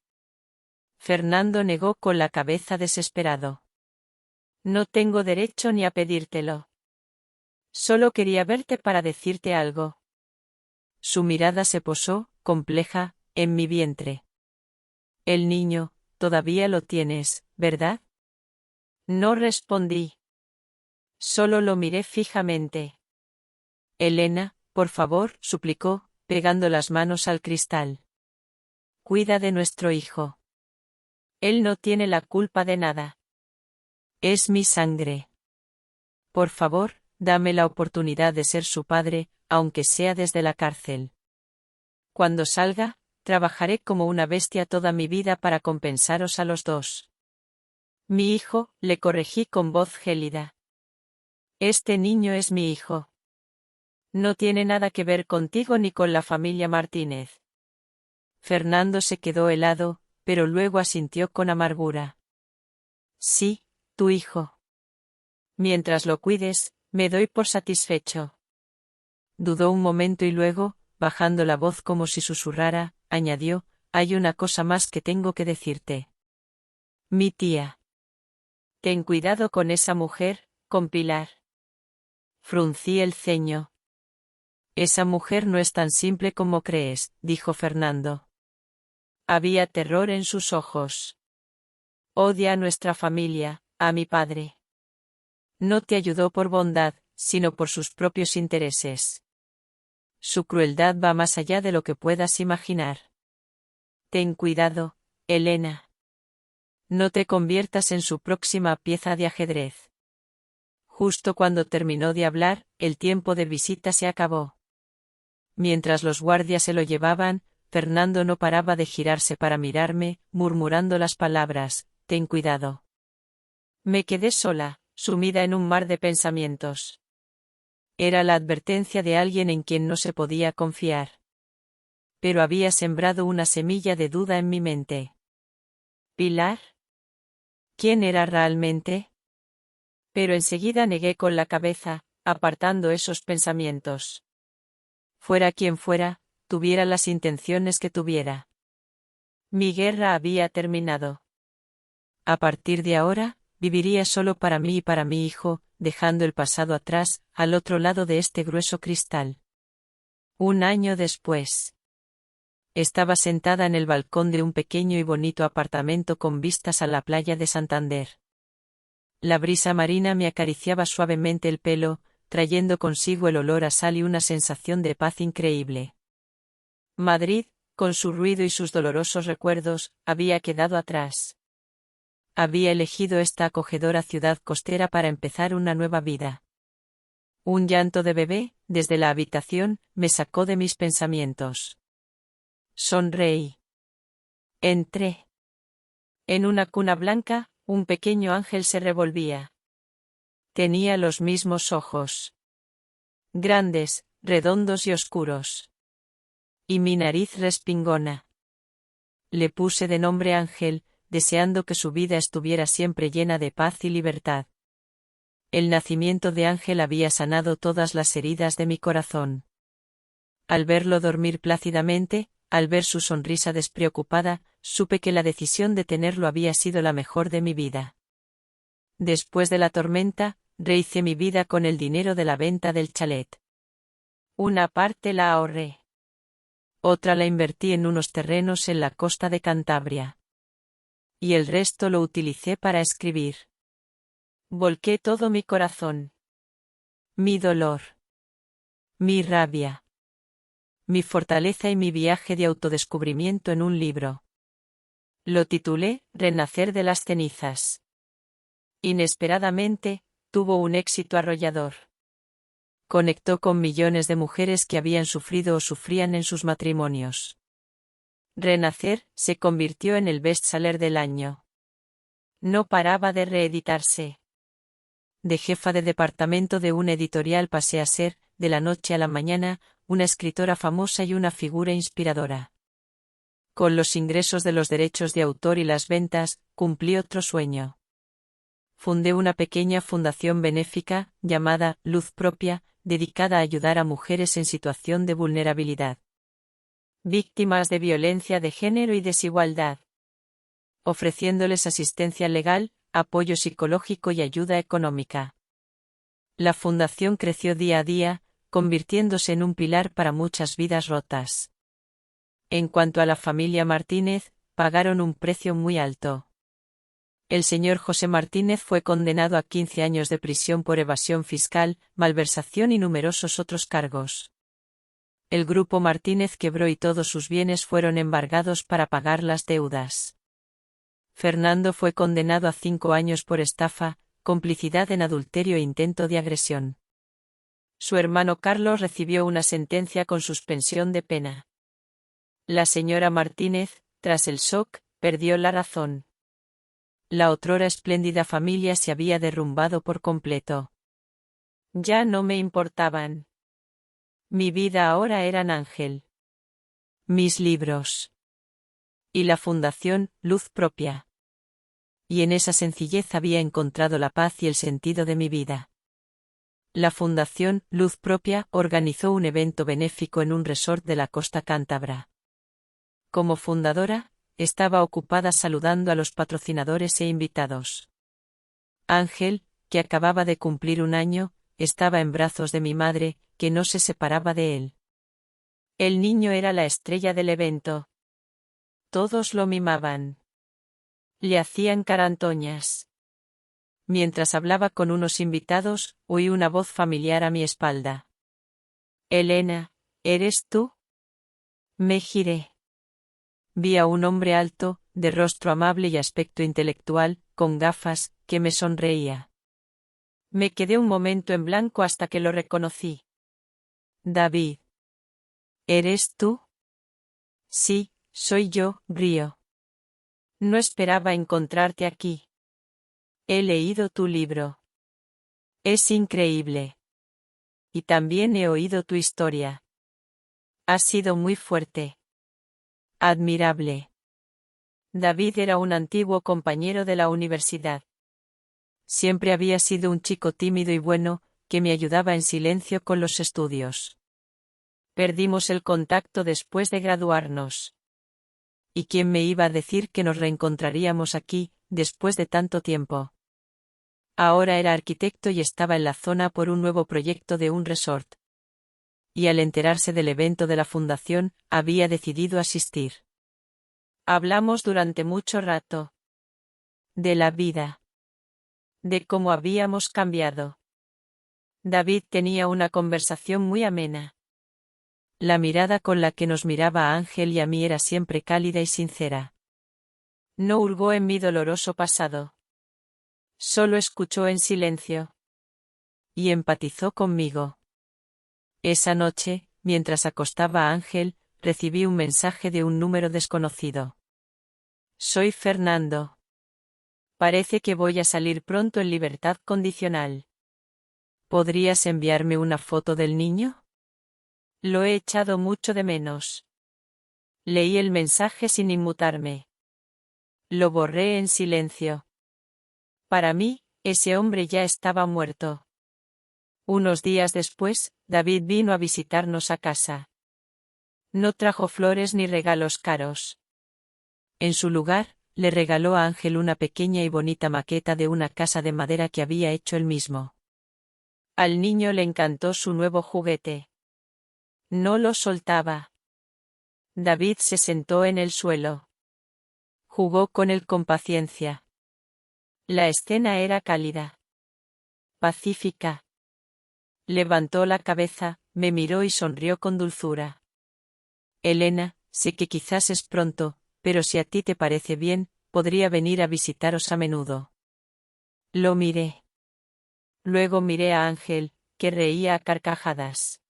Fernando negó con la cabeza desesperado. No tengo derecho ni a pedírtelo. Solo quería verte para decirte algo. Su mirada se posó, compleja, en mi vientre. El niño, todavía lo tienes, ¿verdad? No respondí. Solo lo miré fijamente. Elena, por favor, suplicó, pegando las manos al cristal. Cuida de nuestro hijo. Él no tiene la culpa de nada. Es mi sangre. Por favor, dame la oportunidad de ser su padre, aunque sea desde la cárcel. Cuando salga, trabajaré como una bestia toda mi vida para compensaros a los dos. Mi hijo, le corregí con voz gélida. Este niño es mi hijo. No tiene nada que ver contigo ni con la familia Martínez. Fernando se quedó helado, pero luego asintió con amargura. Sí, tu hijo. Mientras lo cuides, me doy por satisfecho. Dudó un momento y luego, bajando la voz como si susurrara, añadió, hay una cosa más que tengo que decirte. Mi tía. Ten cuidado con esa mujer, con Pilar. Fruncí el ceño. Esa mujer no es tan simple como crees, dijo Fernando. Había terror en sus ojos. Odia a nuestra familia, a mi padre. No te ayudó por bondad, sino por sus propios intereses. Su crueldad va más allá de lo que puedas imaginar. Ten cuidado, Elena. No te conviertas en su próxima pieza de ajedrez. Justo cuando terminó de hablar, el tiempo de visita se acabó. Mientras los guardias se lo llevaban, Fernando no paraba de girarse para mirarme, murmurando las palabras, ten cuidado. Me quedé sola, sumida en un mar de pensamientos. Era la advertencia de alguien en quien no se podía confiar. Pero había sembrado una semilla de duda en mi mente. ¿Pilar? ¿Quién era realmente? Pero enseguida negué con la cabeza, apartando esos pensamientos. Fuera quien fuera, tuviera las intenciones que tuviera. Mi guerra había terminado. A partir de ahora, viviría solo para mí y para mi hijo, dejando el pasado atrás, al otro lado de este grueso cristal. Un año después. Estaba sentada en el balcón de un pequeño y bonito apartamento con vistas a la playa de Santander. La brisa marina me acariciaba suavemente el pelo, trayendo consigo el olor a sal y una sensación de paz increíble. Madrid, con su ruido y sus dolorosos recuerdos, había quedado atrás. Había elegido esta acogedora ciudad costera para empezar una nueva vida. Un llanto de bebé, desde la habitación, me sacó de mis pensamientos. Sonreí. Entré. En una cuna blanca, un pequeño ángel se revolvía. Tenía los mismos ojos. Grandes, redondos y oscuros. Y mi nariz respingona. Le puse de nombre Ángel, deseando que su vida estuviera siempre llena de paz y libertad. El nacimiento de Ángel había sanado todas las heridas de mi corazón. Al verlo dormir plácidamente, al ver su sonrisa despreocupada, supe que la decisión de tenerlo había sido la mejor de mi vida. Después de la tormenta, rehice mi vida con el dinero de la venta del chalet. Una parte la ahorré. Otra la invertí en unos terrenos en la costa de Cantabria. Y el resto lo utilicé para escribir. Volqué todo mi corazón. Mi dolor. Mi rabia. Mi fortaleza y mi viaje de autodescubrimiento en un libro. Lo titulé Renacer de las cenizas. Inesperadamente, tuvo un éxito arrollador. Conectó con millones de mujeres que habían sufrido o sufrían en sus matrimonios. Renacer se convirtió en el bestseller del año. No paraba de reeditarse. De jefa de departamento de una editorial pasé a ser, de la noche a la mañana, una escritora famosa y una figura inspiradora. Con los ingresos de los derechos de autor y las ventas, cumplí otro sueño. Fundé una pequeña fundación benéfica, llamada Luz Propia, dedicada a ayudar a mujeres en situación de vulnerabilidad. Víctimas de violencia de género y desigualdad. Ofreciéndoles asistencia legal, apoyo psicológico y ayuda económica. La fundación creció día a día, convirtiéndose en un pilar para muchas vidas rotas. En cuanto a la familia Martínez, pagaron un precio muy alto. El señor José Martínez fue condenado a 15 años de prisión por evasión fiscal, malversación y numerosos otros cargos. El grupo Martínez quebró y todos sus bienes fueron embargados para pagar las deudas. Fernando fue condenado a 5 años por estafa, complicidad en adulterio e intento de agresión. Su hermano Carlos recibió una sentencia con suspensión de pena. La señora Martínez, tras el shock, perdió la razón. La otrora espléndida familia se había derrumbado por completo. Ya no me importaban. Mi vida ahora era Ángel. Mis libros. Y la fundación, Luz Propia. Y en esa sencillez había encontrado la paz y el sentido de mi vida. La fundación, Luz Propia, organizó un evento benéfico en un resort de la costa cántabra. Como fundadora, estaba ocupada saludando a los patrocinadores e invitados. Ángel, que acababa de cumplir 1 año, estaba en brazos de mi madre, que no se separaba de él. El niño era la estrella del evento. Todos lo mimaban. Le hacían carantoñas. Mientras hablaba con unos invitados, oí una voz familiar a mi espalda. Elena, ¿eres tú? Me giré. vi a un hombre alto, de rostro amable y aspecto intelectual, con gafas, que me sonreía. Me quedé un momento en blanco hasta que lo reconocí. David. ¿Eres tú? Sí, soy yo, Río. No esperaba encontrarte aquí. He leído tu libro. Es increíble. Y también he oído tu historia. Ha sido muy fuerte. Admirable. David era un antiguo compañero de la universidad. Siempre había sido un chico tímido y bueno, que me ayudaba en silencio con los estudios. Perdimos el contacto después de graduarnos. ¿Y quién me iba a decir que nos reencontraríamos aquí, después de tanto tiempo? Ahora era arquitecto y estaba en la zona por un nuevo proyecto de un resort. Y al enterarse del evento de la fundación, había decidido asistir. Hablamos durante mucho rato. De la vida. De cómo habíamos cambiado. David tenía una conversación muy amena. La mirada con la que nos miraba a Ángel y a mí era siempre cálida y sincera. No hurgó en mi doloroso pasado. Solo escuchó en silencio. Y empatizó conmigo. Esa noche, mientras acostaba a Ángel, recibí un mensaje de un número desconocido. Soy Fernando. Parece que voy a salir pronto en libertad condicional. ¿Podrías enviarme una foto del niño? Lo he echado mucho de menos. Leí el mensaje sin inmutarme. Lo borré en silencio. Para mí, ese hombre ya estaba muerto. Unos días después, David vino a visitarnos a casa. No trajo flores ni regalos caros. En su lugar, le regaló a Ángel una pequeña y bonita maqueta de una casa de madera que había hecho él mismo. Al niño le encantó su nuevo juguete. No lo soltaba. David se sentó en el suelo. Jugó con él con paciencia. La escena era cálida. Pacífica. Levantó la cabeza, me miró y sonrió con dulzura. Elena, sé que quizás es pronto, pero si a ti te parece bien, podría venir a visitaros a menudo. Lo miré. Luego miré a Ángel, que reía a carcajadas.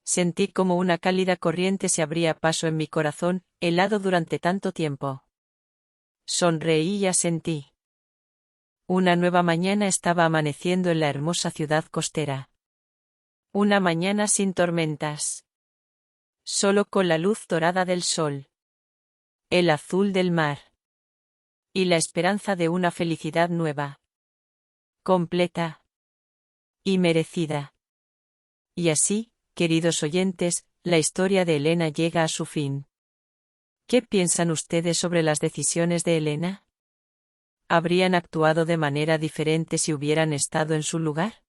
Sentí como una cálida corriente se abría paso en mi corazón, helado durante tanto tiempo. Sonreí y asentí. Una nueva mañana estaba amaneciendo en la hermosa ciudad costera. Una mañana sin tormentas. Solo con la luz dorada del sol. El azul del mar. Y la esperanza de una felicidad nueva. Completa. Y merecida. Y así, queridos oyentes, la historia de Elena llega a su fin. ¿Qué piensan ustedes sobre las decisiones de Elena? ¿Habrían actuado de manera diferente si hubieran estado en su lugar?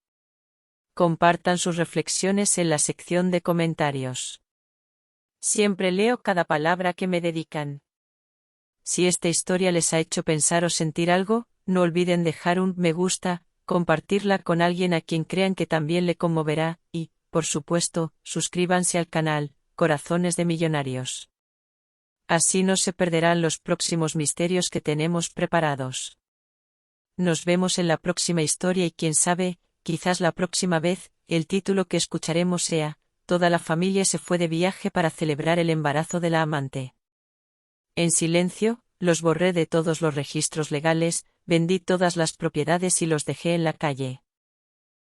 Compartan sus reflexiones en la sección de comentarios. Siempre leo cada palabra que me dedican. Si esta historia les ha hecho pensar o sentir algo, no olviden dejar un me gusta, compartirla con alguien a quien crean que también le conmoverá, y, por supuesto, suscríbanse al canal, Corazones de Millonarios. Así no se perderán los próximos misterios que tenemos preparados. Nos vemos en la próxima historia y quién sabe, quizás la próxima vez, el título que escucharemos sea, Toda la familia se fue de viaje para celebrar el embarazo de la amante. En silencio, los borré de todos los registros legales, vendí todas las propiedades y los dejé en la calle.